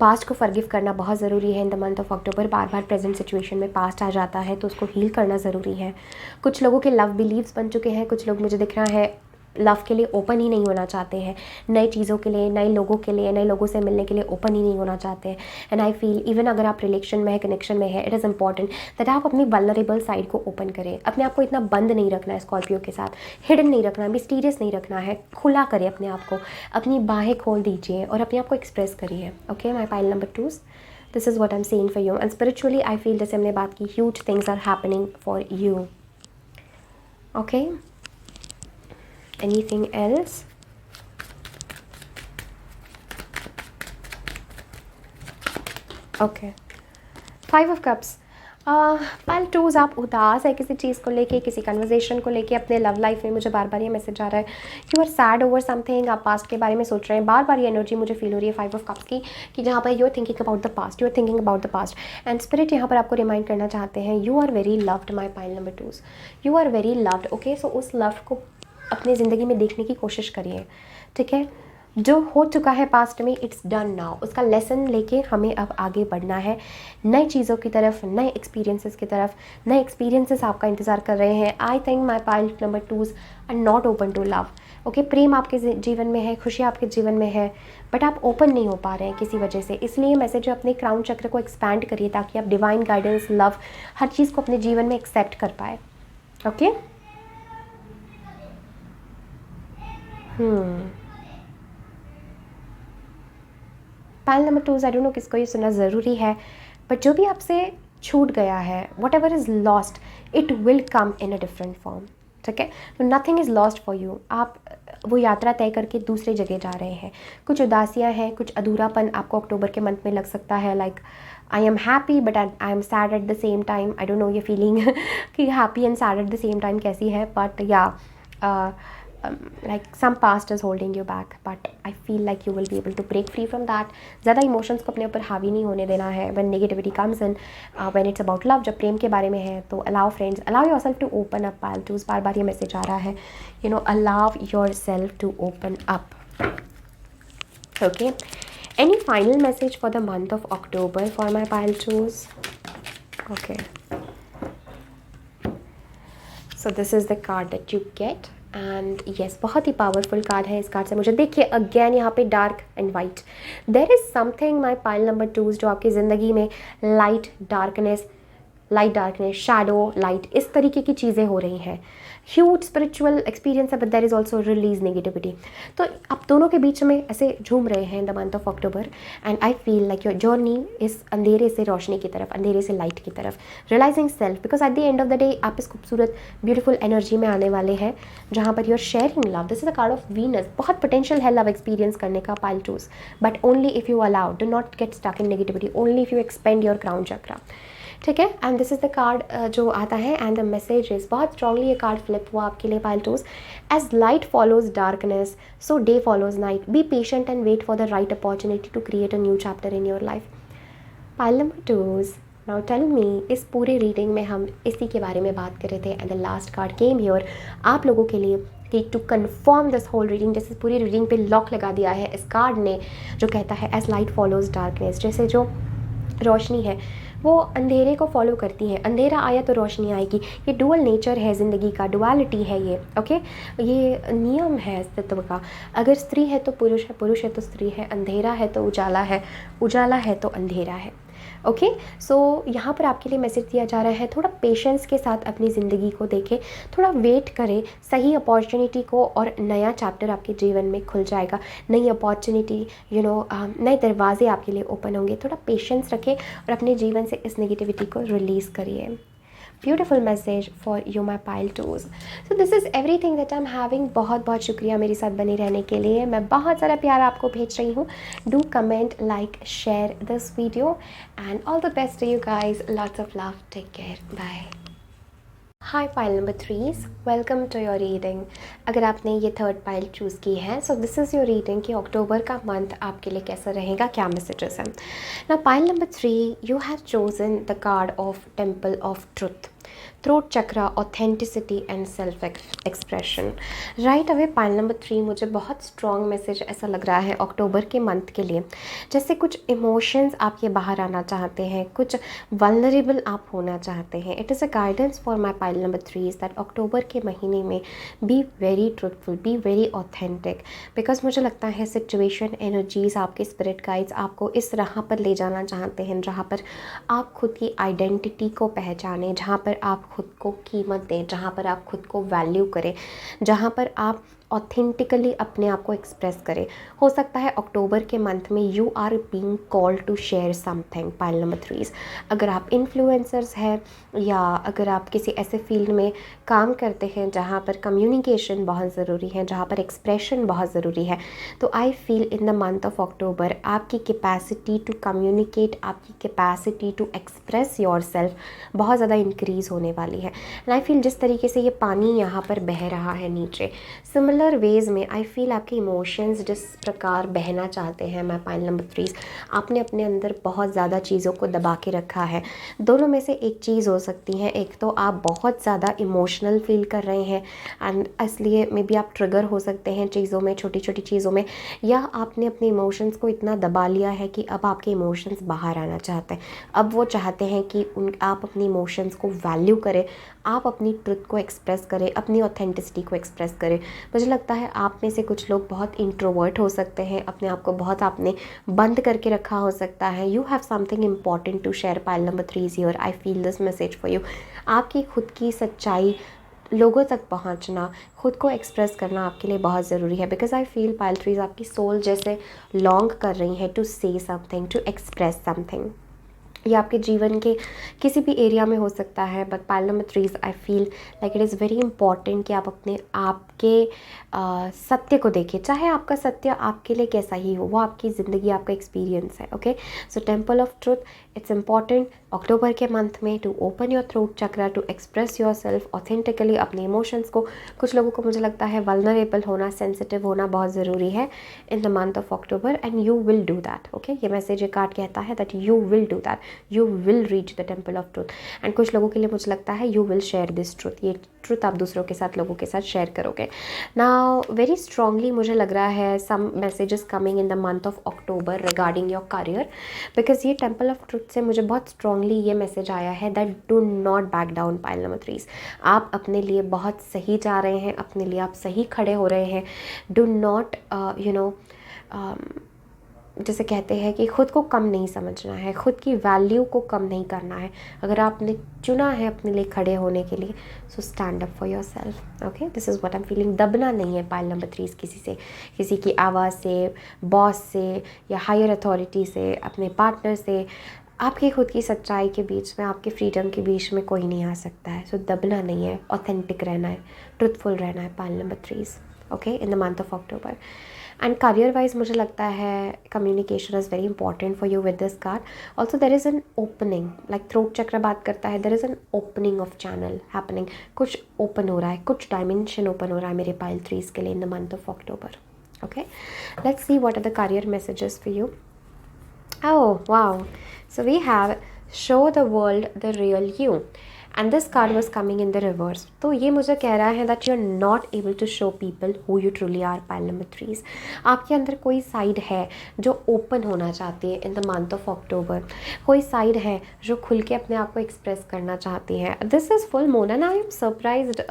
Speaker 1: Past को फॉरगिव करना बहुत ज़रूरी है in the month of October. बार बार प्रेजेंट सिचुएशन में पास्ट आ जाता है तो उसको हील करना ज़रूरी है। कुछ लोगों के लव बिलीव्स बन चुके हैं, कुछ लोग मुझे दिख रहा है लव के लिए ओपन ही नहीं होना चाहते हैं, नई चीज़ों के लिए, नए लोगों के लिए, नए लोगों से मिलने के लिए ओपन ही नहीं होना चाहते हैं। एंड आई फील इवन अगर आप रिलेशन में है, कनेक्शन में है, इट इज़ इंपॉर्टेंट दैट आप अपनी वल्नरेबल साइड को ओपन करें। अपने आप को इतना बंद नहीं रखना है स्कॉर्पियो के साथ, हिडन नहीं रखना है, मिस्टीरियस नहीं रखना है, खुला करें अपने आप को, अपनी बाहें खोल दीजिए और अपने आप को एक्सप्रेस करिए। Okay, my pile number 2s, this is what I am saying for you. And spiritually I feel, जैसे हमने बात की, huge things are happening for you. Okay, anything else? Okay, 5 of Cups। Pile 2s, आप उदास है किसी चीज़ को लेके, किसी कन्वर्जेशन को लेके, अपने लव लाइफ में। मुझे बार बार ये मैसेज आ रहा है, you are sad over something, आप पास्ट के बारे में सोच रहे हैं। बार बार ये एनर्जी मुझे फील हो रही है 5 of Cups की, कि जहाँ पर you are thinking about the past, you are thinking about the past. And spirit यहाँ पर आपको रिमाइंड करना चाहते हैं, you are very loved my pile number 2s, you are very loved. Okay, so उस लव को अपनी ज़िंदगी में देखने की कोशिश करिए, ठीक है। जो हो चुका है पास्ट में, इट्स डन नाउ। उसका लेसन लेके हमें अब आगे बढ़ना है, नई चीज़ों की तरफ, नए एक्सपीरियंसेस की तरफ। नए एक्सपीरियंसेस आपका इंतज़ार कर रहे हैं। I think my pile number 2s are not open to love. Okay, प्रेम आपके जीवन में है, खुशी आपके जीवन में है, बट आप ओपन नहीं हो पा रहे हैं किसी वजह से। इसलिए मैसेज है, अपने क्राउन चक्र को एक्सपैंड करिए ताकि आप डिवाइन गाइडेंस, लव, हर चीज़ को अपने जीवन में एक्सेप्ट कर पाए। Okay, pile number 2, I don't no किसको ये सुनना ज़रूरी है, बट जो भी आपसे छूट गया है, what ever is lost, it will come in a different form. ठीक है, तो nothing is lost for you. आप वो यात्रा तय करके दूसरे जगह जा रहे हैं। कुछ उदासियाँ हैं, कुछ अधूरापन आपको अक्टूबर के मंथ में लग सकता है। Like I am happy but I am sad at the same time. I don't no ये फीलिंग कि happy and sad at the same time कैसी है, बट या like some past is holding you back, but I feel like you will be able to break free from that. ज़्यादा emotions को अपने ऊपर हावी नहीं होने देना है when negativity comes in, when it's about love, जब प्रेम के बारे में है तो allow friends, allow yourself to open up pile 2s। बार बार ये मैसेज आ रहा है, you know, allow yourself to open up। Okay, any final message for the month of October for my pile 2s? Okay, so this is the card that you get and yes, बहुत ही पावरफुल कार्ड है। इस कार्ड से मुझे देखिए अगेन यहाँ पे dark and white, there is something my pile number 2s जो आपकी ज़िंदगी में लाइट डार्कनेस, शैडो लाइट, इस तरीके की चीज़ें हो रही हैं। ह्यूज स्पिरिचुअल एक्सपीरियंस है, but there is also release negativity. तो आप दोनों के बीच में ऐसे झूम रहे हैं the month of October, and I feel like your journey इस अंधेरे से रोशनी की तरफ, अंधेरे से लाइट की तरफ, realizing self, because at the end of the day आप इस खूबसूरत ब्यूटीफुल एनर्जी में आने वाले हैं जहाँ पर you're sharing love. This is the card of Venus. बहुत पोटेंशियल है लव एक्सपीरियंस करने का pile 2s, but only if you allow, do not get stuck in negativity, only if you expand your crown chakra. ठीक है, and this is the card जो आता है, एंड द मैसेज इज बहुत स्ट्रांगली ये कार्ड फ्लिप हुआ आपके लिए pile 2s। As light follows darkness, so day follows night. Be patient and wait for the right opportunity to create a new chapter in your life. Pile number 2s, now tell me, इस पूरे रीडिंग में हम इसी के बारे में बात कर रहे थे, and the last card came here आप लोगों के लिए कि to confirm this whole reading, जैसे पूरी रीडिंग पे लॉक लगा दिया है इस कार्ड ने, जो कहता है एज लाइट फॉलोज डार्कनेस। जैसे जो रोशनी है वो अंधेरे को फॉलो करती है, अंधेरा आया तो रोशनी आएगी। ये डुअल नेचर है ज़िंदगी का, डुअलिटी है ये। ओके, ये नियम है अस्तित्व का। अगर स्त्री है तो पुरुष है, पुरुष है तो स्त्री है, अंधेरा है तो उजाला है, उजाला है तो अंधेरा है। ओके, सो यहाँ पर आपके लिए मैसेज दिया जा रहा है, थोड़ा पेशेंस के साथ अपनी ज़िंदगी को देखें, थोड़ा वेट करें सही अपॉर्चुनिटी को, और नया चैप्टर आपके जीवन में खुल जाएगा। नई अपॉर्चुनिटी, यू नो, नए दरवाजे आपके लिए ओपन होंगे। थोड़ा पेशेंस रखें और अपने जीवन से इस नेगेटिविटी को रिलीज़ करिए। Beautiful message for you my pile 2s। So this is everything that I am having. बहुत बहुत शुक्रिया मेरे साथ बने रहने के लिए। मैं बहुत सारा प्यार आपको भेज रही हूँ। Do comment, like, share this video, and all the best to you guys. Lots of love, take care, bye. Hi pile number 3s, welcome to your reading. अगर आपने ये थर्ड पाइल चूज़ की है, so this is your reading कि अक्टूबर का मंथ आपके लिए कैसा रहेगा, क्या मैसेजेस हैं। ना pile number 3, you have chosen the card of temple of truth, throat chakra, authenticity and self expression. Right away pile number 3 मुझे बहुत स्ट्रॉन्ग मैसेज ऐसा लग रहा है अक्टूबर के मंथ के लिए। जैसे कुछ इमोशंस आपके बाहर आना चाहते हैं, कुछ वल्नरेबल आप होना चाहते हैं। It is a guidance for my pile number 3 that October के महीने में be very truthful, be very authentic, because मुझे लगता है सिचुएशन, एनर्जीज़, आपके स्पिरिट गाइड्स आपको इस राह पर ले जाना चाहते हैं जहाँ पर आप खुद की आइडेंटिटी को पहचानें, जहाँ पर आप खुद को कीमत दें, जहाँ पर आप खुद को वैल्यू करें, जहाँ पर आप ऑथेंटिकली अपने आप को एक्सप्रेस करें। हो सकता है अक्टूबर के मंथ में you are being called to share something. Pile number 3, अगर आप इन्फ्लुएंसर्स हैं या अगर आप किसी ऐसे फील्ड में काम करते हैं जहाँ पर कम्युनिकेशन बहुत ज़रूरी है, जहाँ पर एक्सप्रेशन बहुत ज़रूरी है, तो I feel in the month of October आपकी कैपेसिटी टू कम्युनिकेट, आपकी capacity to express yourself बहुत ज़्यादा इंक्रीज़ होने वाली है। एंड आई फील जिस तरीके से ये पानी यहाँ पर बह रहा है नीचे, सिमिलर सिमिलर वेज में आई फील आपके इमोशंस जिस प्रकार बहना चाहते हैं, मैं पाइल नंबर 3, आपने अपने अंदर बहुत ज़्यादा चीज़ों को दबा के रखा है। दोनों में से एक चीज़ हो सकती है, एक तो आप बहुत ज़्यादा इमोशनल फील कर रहे हैं एंड इसलिए मे बी आप ट्रिगर हो सकते हैं चीज़ों में, छोटी छोटी चीज़ों में, या आपने अपने इमोशंस को इतना दबा लिया है कि अब आपके इमोशंस बाहर आना चाहते हैं। अब वो चाहते हैं कि आप अपनी इमोशंस को वैल्यू करें, आप अपनी ट्रुथ को एक्सप्रेस करें, अपनी ऑथेंटिसिटी को एक्सप्रेस करें। मुझे लगता है आप में से कुछ लोग बहुत इंट्रोवर्ट हो सकते हैं, अपने आप को बहुत आपने बंद करके रखा हो सकता है। You have something important to share, pile number 3 here, I feel this message for you. आपकी खुद की सच्चाई लोगों तक पहुंचना, खुद को एक्सप्रेस करना आपके लिए बहुत ज़रूरी है, बिकॉज आई फील पाइल 3 आपकी सोल जैसे लॉन्ग कर रही है टू से समथिंग, टू एक्सप्रेस समथिंग। ये आपके जीवन के किसी भी एरिया में हो सकता है, but pile number 3 I feel like it is very important कि आप अपने आप के सत्य को देखिए, चाहे आपका सत्य आपके लिए कैसा ही हो, वो आपकी ज़िंदगी, आपका एक्सपीरियंस है। Okay, so temple of truth, it's important October के मंथ में to open your throat chakra, to express yourself authentically, अपने इमोशंस को। कुछ लोगों को मुझे लगता है वल्नरेबल होना, सेंसिटिव होना बहुत ज़रूरी है in the month of October, and you will do that. Okay, ये मैसेज ये कार्ड कहता है that you will do that, you will reach the temple of truth. And कुछ लोगों के लिए मुझे लगता है you will share this truth, ये ट्रुथ आप दूसरों के साथ, लोगों के साथ शेयर करोगे। नाउ वेरी स्ट्रांगली मुझे लग रहा है some messages coming in the month of October regarding your career, because ये टेम्पल ऑफ ट्रुथ से मुझे बहुत स्ट्रांगली ये मैसेज आया है that do not back down, pile number 3। आप अपने लिए बहुत सही जा रहे हैं, अपने लिए आप सही खड़े हो रहे हैं। डू नॉट जैसे कहते हैं कि खुद को कम नहीं समझना है, खुद की वैल्यू को कम नहीं करना है। अगर आपने चुना है अपने लिए खड़े होने के लिए, so stand up for yourself. Okay, this is what I am feeling. दबना नहीं है पाइल नंबर 3 किसी से, किसी की आवाज़ से, बॉस से या हायर अथॉरिटी से, अपने पार्टनर से। आपकी खुद की सच्चाई के बीच में, आपके फ्रीडम के बीच में कोई नहीं आ सकता है। सो दबना नहीं है, ऑथेंटिक रहना है, ट्रुथफुल रहना है, pile number 3। Okay, in the month of October. And career wise मुझे लगता है communication is very important for you with this card. Also there is an opening, like throat चक्र बात करता है, there is an opening of channel happening. कुछ ओपन हो रहा है, कुछ डायमेंशन ओपन हो रहा है मेरे पाइल 3 के लिए in the month of October. Okay, let's see what are the career messages for you. Oh, wow. So we have show the world the real you. And this card was coming in the reverse. तो ये मुझे कह रहा है that you're not able to show people who you truly are, pile number 3. आपके अंदर कोई साइड है जो ओपन होना चाहती है इन द मंथ ऑफ अक्टूबर। कोई साइड है जो खुल के अपने आप को एक्सप्रेस करना चाहती है। This is full moon and I am surprised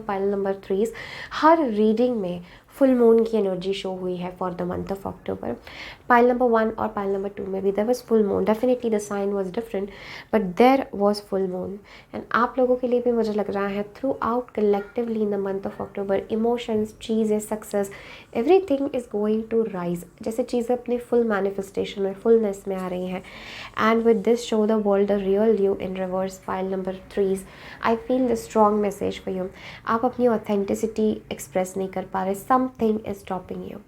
Speaker 1: pile number 3 हर रीडिंग में फुल मून की एनर्जी शो हुई है for the month of October. Pile number 1 और पाइल नंबर 2 में भी there was full moon. Definitely the sign was different but there was full moon. And आप लोगों के लिए भी मुझे लग रहा है throughout collectively in the month of October, emotions, चीज़ें, success, everything is going to rise. जैसे चीज़ें अपने फुल मैनिफेस्टेशन में, फुलनेस में आ रही हैं। And with this show the world the real you in reverse, pile number 3। I feel the strong message for you. आप अपनी ऑथेंटिसिटी एक्सप्रेस नहीं कर पा रहे, something is stopping you.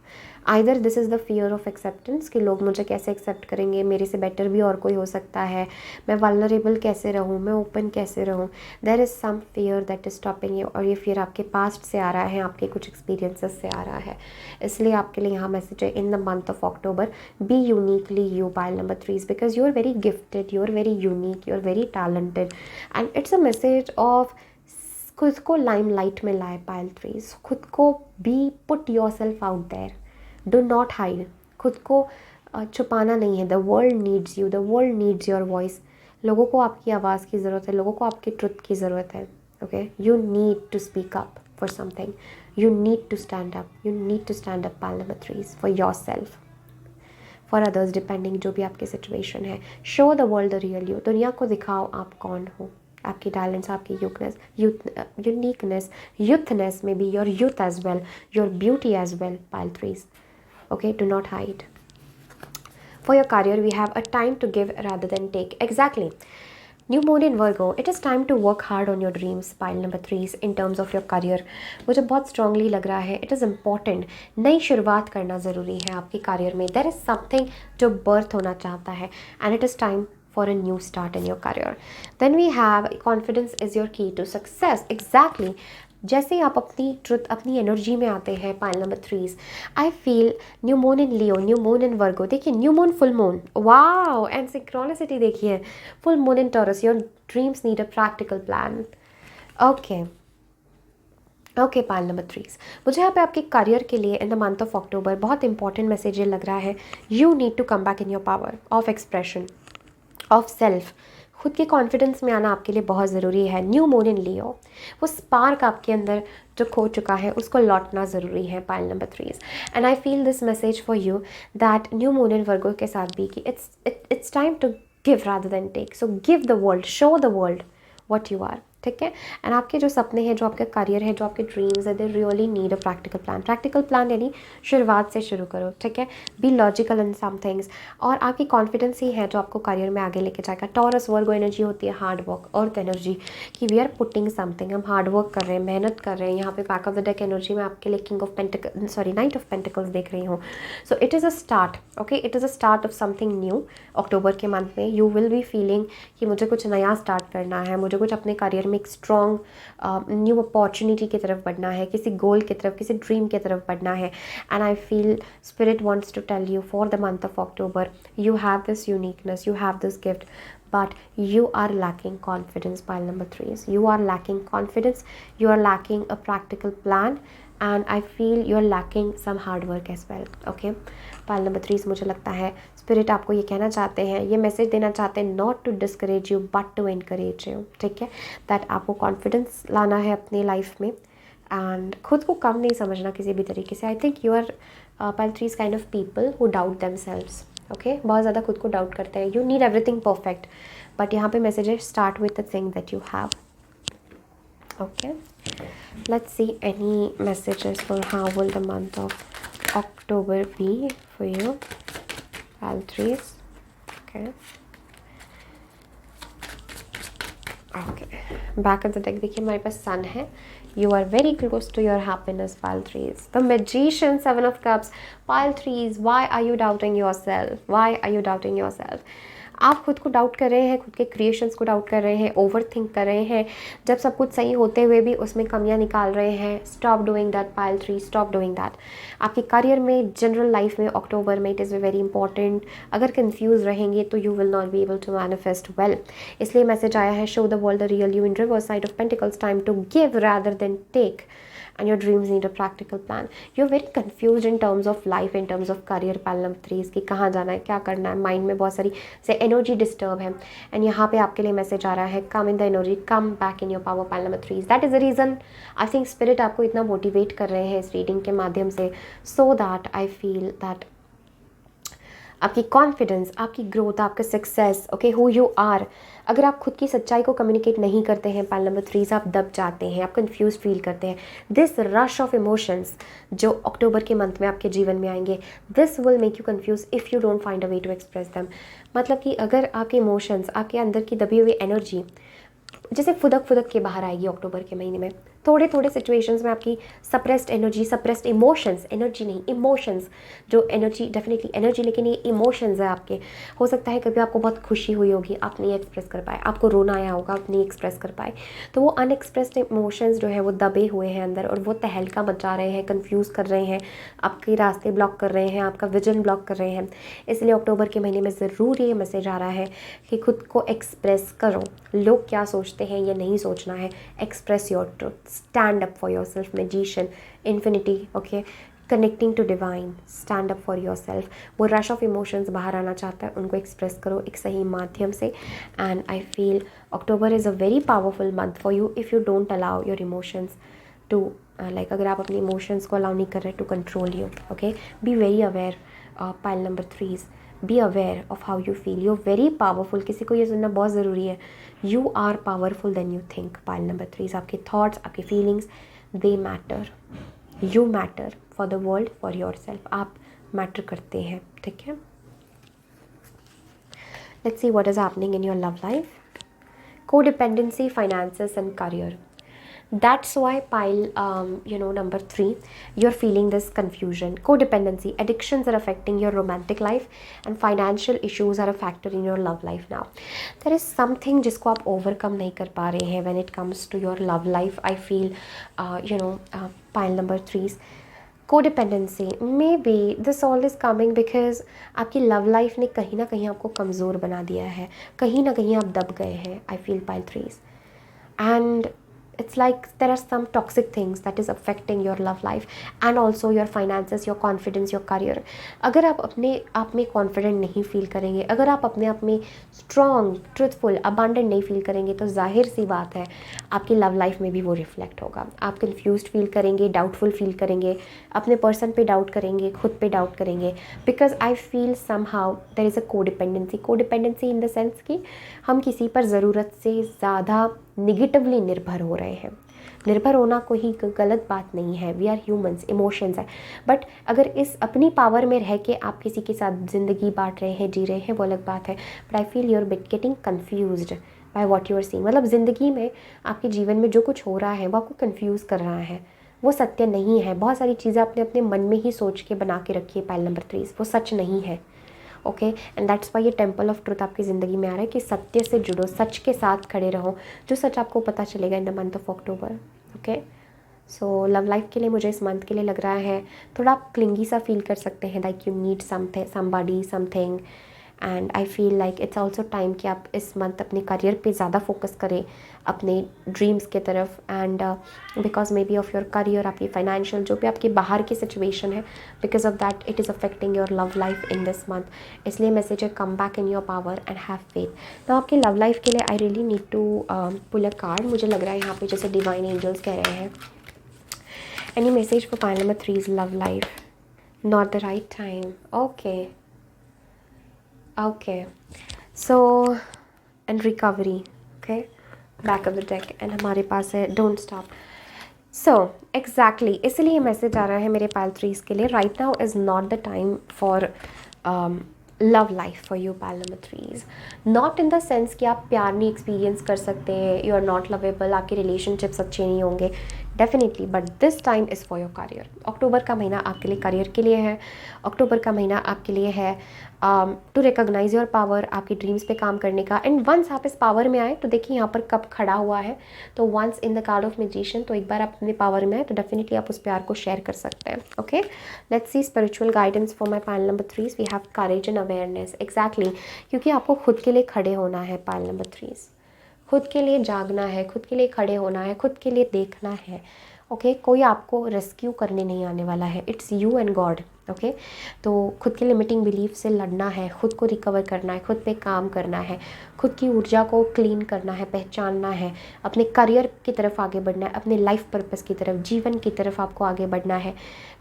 Speaker 1: Either this is the fear of acceptance कि लोग मुझे कैसे एक्सेप्ट करेंगे, मेरे से बेटर भी और कोई हो सकता है, मैं वल्नरेबल कैसे रहूँ, मैं ओपन कैसे रहूँ। There is some fear that is stopping you, और ये फियर आपके पास्ट से आ रहा है, आपके कुछ एक्सपीरियंसेस से आ रहा है। इसलिए आपके लिए यहाँ मैसेज है in the month of October, be uniquely you, pile number 3, because you are very gifted, you are very unique, you are very talented. And it's a message of खुद को लाइमलाइट में लाए पाइल 3। खुद को be, put yourself out there, do not hide. खुद को छुपाना नहीं है। The world needs you, the world needs your voice. लोगों को आपकी आवाज़ की ज़रूरत है, लोगों को आपकी ट्रुथ की ज़रूरत है। Okay, you need to speak up for something, you need to stand up, you need to stand up, pile number 3, for yourself, for others, depending जो भी आपकी सिचुएशन है। Show the world the real you, दुनिया को दिखाओ आप कौन हो, आपकी टैलेंट्स, आपकी uniqueness, youthness, may be your youth as well, your beauty as well, pile 3। Okay, do not hide. For your career, we have a time to give rather than take. Exactly. New moon in Virgo, it is time to work hard on your dreams, pile number 3 in terms of your career. मुझे बहुत strongly लग रहा है, it is important. नई शुरुआत करना ज़रूरी है आपकी career में. There is something जो birth होना चाहता है, and it is time for a new start in your career. Then we have confidence is your key to success. Exactly. जैसे ही आप अपनी ट्रुथ, अपनी एनर्जी में आते हैं, pile number 3, I feel new moon in Leo, new moon in Virgo, देखिए new moon, full moon, wow, and synchronicity देखिए, full moon in Taurus, your dreams need a practical plan. Okay okay, pile number 3, मुझे यहाँ पे आपके करियर के लिए in the month of October बहुत इंपॉर्टेंट मैसेज ये लग रहा है, you need to come back in your power of expression, of self. खुद के कॉन्फिडेंस में आना आपके लिए बहुत ज़रूरी है। न्यू मून इन लियो, वो स्पार्क आपके अंदर जो खो चुका है उसको लौटना ज़रूरी है, pile number 3। And I feel this message for you that new moon in Virgo के साथ भी कि it's time to give rather than take, so give the world, show the world what you are, ठीक है। एंड आपके जो सपने हैं, जो आपका करियर है, जो आपके ड्रीम्स है, they really need a practical plan. Practical plan यानी शुरुआत से शुरू करो, ठीक है। Be logical in some things, और आपकी कॉन्फिडेंस ही है जो आपको करियर में आगे लेके जाएगा। टॉरस वर्गो एनर्जी होती है हार्ड वर्क, अर्थ एनर्जी, कि वी आर पुटिंग समथिंग, हम हार्ड वर्क कर रहे हैं, मेहनत कर रहे हैं। यहाँ पे back of the deck energy में आपके लिए king of pentacles, sorry, knight of pentacles देख रही हूँ। So it is a start, okay, it is a start of something new. October के मंथ में यू विल बी फीलिंग कि मुझे कुछ नया स्टार्ट करना है, मुझे कुछ अपने करियर में एक स्ट्रॉन्ग न्यू अपॉर्चुनिटी की तरफ बढ़ना है, किसी गोल की तरफ, किसी ड्रीम की तरफ बढ़ना है। And I feel spirit wants to tell you for the month of October, you have this uniqueness, you have this gift, but you are lacking confidence, pile number 3. You are lacking confidence, you are lacking a practical plan, and I feel you are lacking some hard work as well, okay। pile number 3 मुझे लगता है स्पिरिट आपको ये कहना चाहते हैं, ये मैसेज देना चाहते हैं, not to discourage you but to encourage you, ठीक है। दैट आपको कॉन्फिडेंस लाना है अपनी लाइफ में, एंड खुद को कम नहीं समझना किसी भी तरीके से। I think you are pile 3 kind of people who doubt themselves, okay, बहुत ज़्यादा खुद को डाउट करते हैं। You need everything perfect, but यहाँ पे मैसेज है start with the thing that you have, okay. Let's see any messages for how will the month of October be for you, pile 3, okay okay. Back of the deck देखिए हमारे पास सन है, you are very close to your happiness, pile 3. The magician, 7 of cups, pile 3. Why are you doubting yourself? Why are you doubting yourself? आप खुद को डाउट कर रहे हैं, खुद के क्रिएशंस को डाउट कर रहे हैं, ओवर थिंक कर रहे हैं, जब सब कुछ सही होते हुए भी उसमें कमियां निकाल रहे हैं। Stop doing that, pile 3, stop doing that. आपके करियर में, जनरल लाइफ में अक्टूबर में इट इज़ वेरी इंपॉर्टेंट। अगर कंफ्यूज रहेंगे तो you will not be able to manifest well. इसलिए मैसेज आया है, show the world the real you in reverse, side of pentacles, time to give rather than take, and your dreams need a practical plan. You're very confused in terms of life, in terms of career, pile number 3 कि कहाँ जाना है, क्या करना है। माइंड में बहुत सारी से एनर्जी डिस्टर्ब है, एंड यहाँ पे आपके लिए मैसेज आ रहा है, come in the energy, come back in your power, pile number 3। That is the reason I think spirit आपको इतना मोटिवेट कर रहे हैं इस रीडिंग के माध्यम से, so that I feel that आपकी कॉन्फिडेंस, आपकी ग्रोथ, आपका success, okay, who you are. अगर आप खुद की सच्चाई को कम्युनिकेट नहीं करते हैं, पाइल नंबर 3, आप दब जाते हैं, आप कंफ्यूज फील करते हैं। दिस रश ऑफ इमोशंस जो अक्टूबर के मंथ में आपके जीवन में आएंगे, this will make you confuse if you don't find a way to express them. मतलब कि अगर आपके इमोशंस, आपके अंदर की दबी हुई एनर्जी जैसे फुदक फुदक के बाहर आएगी अक्टूबर के महीने में, थोड़े थोड़े सिचुएशंस में आपकी suppressed energy, suppressed emotions, energy नहीं इमोशंस, जो एनर्जी डेफिनेटली एनर्जी लेकिन ये इमोशंस है आपके। हो सकता है कभी आपको बहुत खुशी हुई होगी, आप नहीं एक्सप्रेस कर पाए, आपको रोना आया होगा, आप नहीं एक्सप्रेस कर पाए, तो वो अनएक्सप्रेस्ड इमोशंस जो है वो दबे हुए हैं अंदर, और वो तहलका मचा रहे हैं, कन्फ्यूज़ कर रहे हैं, आपके रास्ते ब्लॉक कर रहे हैं, आपका विजन ब्लॉक कर रहे हैं। इसलिए अक्टूबर के महीने में ज़रूर ये मैसेज आ रहा है कि खुद को एक्सप्रेस करो। लोग क्या सोचते हैं ये नहीं सोचना है, express your truth, stand up for yourself, magician, infinity, okay, connecting to divine, stand up for yourself. वो रश ऑफ इमोशंस बाहर आना चाहता है, उनको एक्सप्रेस करो एक सही माध्यम से। And I feel October is a very powerful month for you if you don't allow your emotions to like, अगर आप अपने इमोशंस को अलाउ नहीं कर रहे to control you, okay. Be very aware, pile number 3, be aware of how you feel, you very powerful. किसी को ये सुनना बहुत ज़रूरी है, you are powerful then you think, pile number 3। आपके थाट्स, आपकी feelings, they matter, you matter for the world, for your self, आप मैटर करते हैं, ठीक है। Let's see what is happening in your love life, codependency, finances and career. That's why pile, number 3, you're feeling this confusion. Codependency, addictions are affecting your romantic life, and financial issues are a factor in your love life now. There is something जिसको आप overcome नहीं कर पा रहे हैं when it comes to your love life. I feel, pile number 3, codependency, may be this all is coming because आपकी लव लाइफ ने कहीं ना कहीं आपको कमज़ोर बना दिया है, कहीं ना कहीं आप दब गए हैं. I feel pile 3 and it's like there are some toxic things that is affecting your love life and also your finances, your confidence, your career. अगर आप अपने आप में कॉन्फिडेंट नहीं फील करेंगे, अगर आप अपने आप में स्ट्रॉन्ग, ट्रूथफुल, अबांडेंट नहीं फील करेंगे, तो जाहिर सी बात है आपकी लव लाइफ में भी वो रिफ्लेक्ट होगा. आप कन्फ्यूज्ड फील करेंगे, डाउटफुल फील करेंगे, अपने पर्सन पे डाउट करेंगे, खुद पे डाउट करेंगे. Because I feel somehow there is a codependency in the sense कि हम किसी पर ज़रूरत से ज़्यादा निगेटिवली निर्भर हो रहे हैं. निर्भर होना कोई गलत बात नहीं है, वी आर ह्यूमंस, इमोशंस है. बट अगर इस अपनी पावर में रह के आप किसी के साथ ज़िंदगी बांट रहे हैं, जी रहे हैं, वो अलग बात है. But I feel you are bit getting confused by what you are seeing. मतलब ज़िंदगी में आपके जीवन में जो कुछ हो रहा है वो आपको कन्फ्यूज़ कर रहा है, वो सत्य नहीं है. बहुत सारी चीज़ें आपने अपने मन में ही सोच के बना के रखी है पाइल नंबर 3, वो सच नहीं है. ओके, एंड दैट्स वाई ये टेम्पल ऑफ ट्रुथ आपकी ज़िंदगी में आ रहा है कि सत्य से जुड़ो, सच के साथ खड़े रहो. जो सच आपको पता चलेगा इन the month of October. Okay, so love life के लिए मुझे इस मंथ के लिए लग रहा है थोड़ा आप क्लिंगी सा फील कर सकते हैं, like you need something, somebody, something. And I feel like it's also time कि आप इस मंथ अपने करियर पे ज़्यादा फोकस करें, अपने ड्रीम्स के तरफ. And because maybe of your career, आपकी फाइनेंशियल, जो भी आपकी बाहर की सिचुएशन है, because of that it is affecting your love life in this month. इसलिए मैसेज है, come back in your power and have faith. तो आपकी लव लाइफ के लिए I really need to pull a card. मुझे लग रहा है यहाँ पे जैसे डिवाइन एंजल्स कह रहे हैं, any message for pile number 3 love life. Not the right time. Okay, so and recovery. Okay, back of the deck, and हमारे पास है don't stop. So exactly, इसलिए ये मैसेज आ रहा है मेरे पाइल 3 के लिए. Right now is not the time for love life for you pile number 3. Not in the sense कि आप प्यार नहीं एक्सपीरियंस कर सकते, यू आर नॉट लवेबल, आपके रिलेशनशिप्स अच्छे नहीं होंगे, definitely. But this time is for your career. अक्टूबर का महीना आपके लिए करियर के लिए है. अक्टूबर का महीना आपके लिए है टू रिकॉग्नाइज योर पावर, आपकी ड्रीम्स पे काम करने का. एंड वंस आप इस पावर में आए तो देखिए यहाँ पर कब खड़ा हुआ है, तो once in the card of magician, तो एक बार आप अपने पावर में आए तो डेफिनेटली आप उस प्यार को शेयर कर सकते हैं. Okay, let's see spiritual guidance for my pile number 3. We have courage and awareness. Exactly, क्योंकि आपको खुद के लिए खड़े होना है पाइल नंबर 3. खुद के लिए जागना है, खुद के लिए खड़े होना है, खुद के लिए देखना है. ओके, कोई आपको रेस्क्यू करने नहीं आने वाला है. It's you and God. Okay, तो खुद के लिमिटिंग बिलीफ से लड़ना है, खुद को रिकवर करना है, खुद पे काम करना है, खुद की ऊर्जा को क्लीन करना है, पहचानना है, अपने करियर की तरफ आगे बढ़ना है, अपने लाइफ पर्पस की तरफ, जीवन की तरफ आपको आगे बढ़ना है,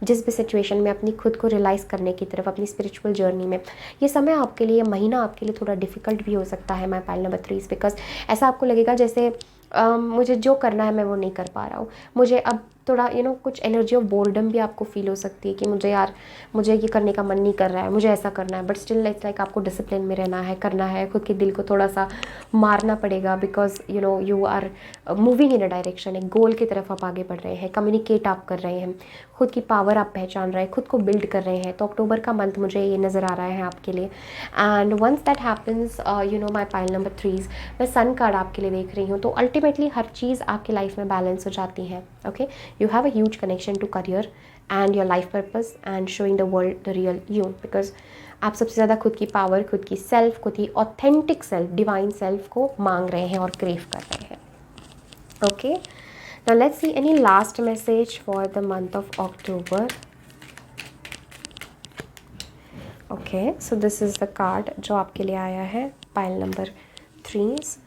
Speaker 1: जिस भी सिचुएशन में अपनी खुद को रियलाइज़ करने की तरफ, अपनी स्पिरिचुअल जर्नी में. ये समय आपके लिए, महीना आपके लिए थोड़ा डिफिकल्ट भी हो सकता है माई पाइल नंबर 3, बिकॉज ऐसा आपको लगेगा जैसे मुझे जो करना है मैं वो नहीं कर पा रहा हूँ. मुझे अब थोड़ा कुछ एनर्जी ऑफ बोर्डम भी आपको फील हो सकती है कि मुझे ये करने का मन नहीं कर रहा है, मुझे ऐसा करना है. बट स्टिल इट्स लाइक आपको डिसिप्लिन में रहना है, करना है, खुद के दिल को थोड़ा सा मारना पड़ेगा. Because you are moving in a direction, एक गोल की तरफ आप आगे बढ़ रहे हैं, कम्युनिकेट आप कर रहे हैं, खुद की पावर आप पहचान रहे हैं, खुद को बिल्ड कर रहे हैं. तो अक्टूबर का मंथ मुझे ये नज़र आ रहा है आपके लिए. And once that happens, my pile number 3, मैं सन कार्ड आपके लिए देख रही हूँ. तो अल्टीमेटली हर चीज़ आपकी लाइफ में बैलेंस हो जाती है. Okay, you have a huge connection to career and your life purpose and showing the world the real you, because आप सबसे ज़्यादा खुद की पावर, खुद की सेल्फ, खुद की ऑथेंटिक सेल्फ, डिवाइन सेल्फ को मांग रहे हैं और क्रेव कर रहे हैं. Okay, now let's see any last message for the month of October. Okay, so this is the card जो आपके लिए आया है पाइल नंबर 3.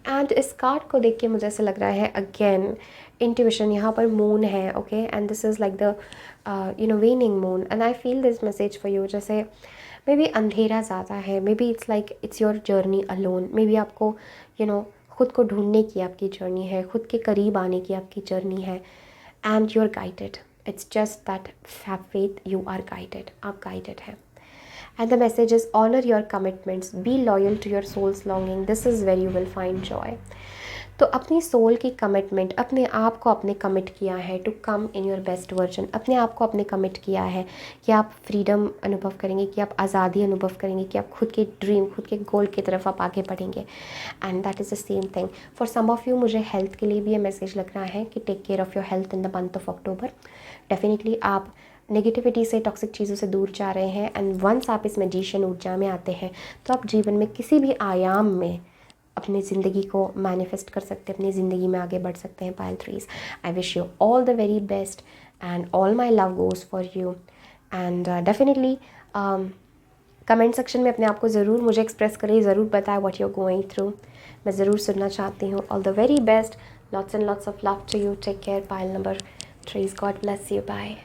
Speaker 1: एंड इस कार्ड को देख के मुझे ऐसा लग रहा है अगेन इंट्यूशन, यहाँ पर मून है. Okay, and this is like the वेनिंग moon. And I feel this message for you, जैसे मे बी अंधेरा ज़्यादा है, may be it's like it's your journey alone. May be आपको खुद को ढूंढने की आपकी जर्नी है, खुद के करीब आने की आपकी जर्नी है. And you are guided. It's just that have faith, you are guided, आप गाइडेड हैं. And the message is honor your commitments, be loyal to your soul's longing. This is where you will find joy. तो अपनी सोल की कमिटमेंट, अपने आप को आपने कमिट किया है to come in your best version. अपने आप को आपने कमिट किया है कि आप फ्रीडम अनुभव करेंगे, कि आप आज़ादी अनुभव करेंगे, कि आप खुद के ड्रीम, खुद के गोल की तरफ आप आगे बढ़ेंगे। And that is the same thing for some of you. मुझे हेल्थ के लिए भी ये मैसेज लग रहा है कि take care of your health in the month of October. Definitely आप नेगेटिविटी से, टॉक्सिक चीज़ों से दूर जा रहे हैं। एंड वंस आप इस मैजिशियन ऊर्जा में आते हैं तो आप जीवन में किसी भी आयाम में अपनी ज़िंदगी को मैनिफेस्ट कर सकते हैं, अपनी ज़िंदगी में आगे बढ़ सकते हैं। Pile threes, I wish you all the very best and all my love goes for you. And definitely comment section में अपने आप को ज़रूर मुझे एक्सप्रेस करिए, ज़रूर बताएं what you are going through. मैं ज़रूर सुनना चाहती हूँ। All the very best, lots and lots of love to you. Take care. Pile number threes, god bless you, bye.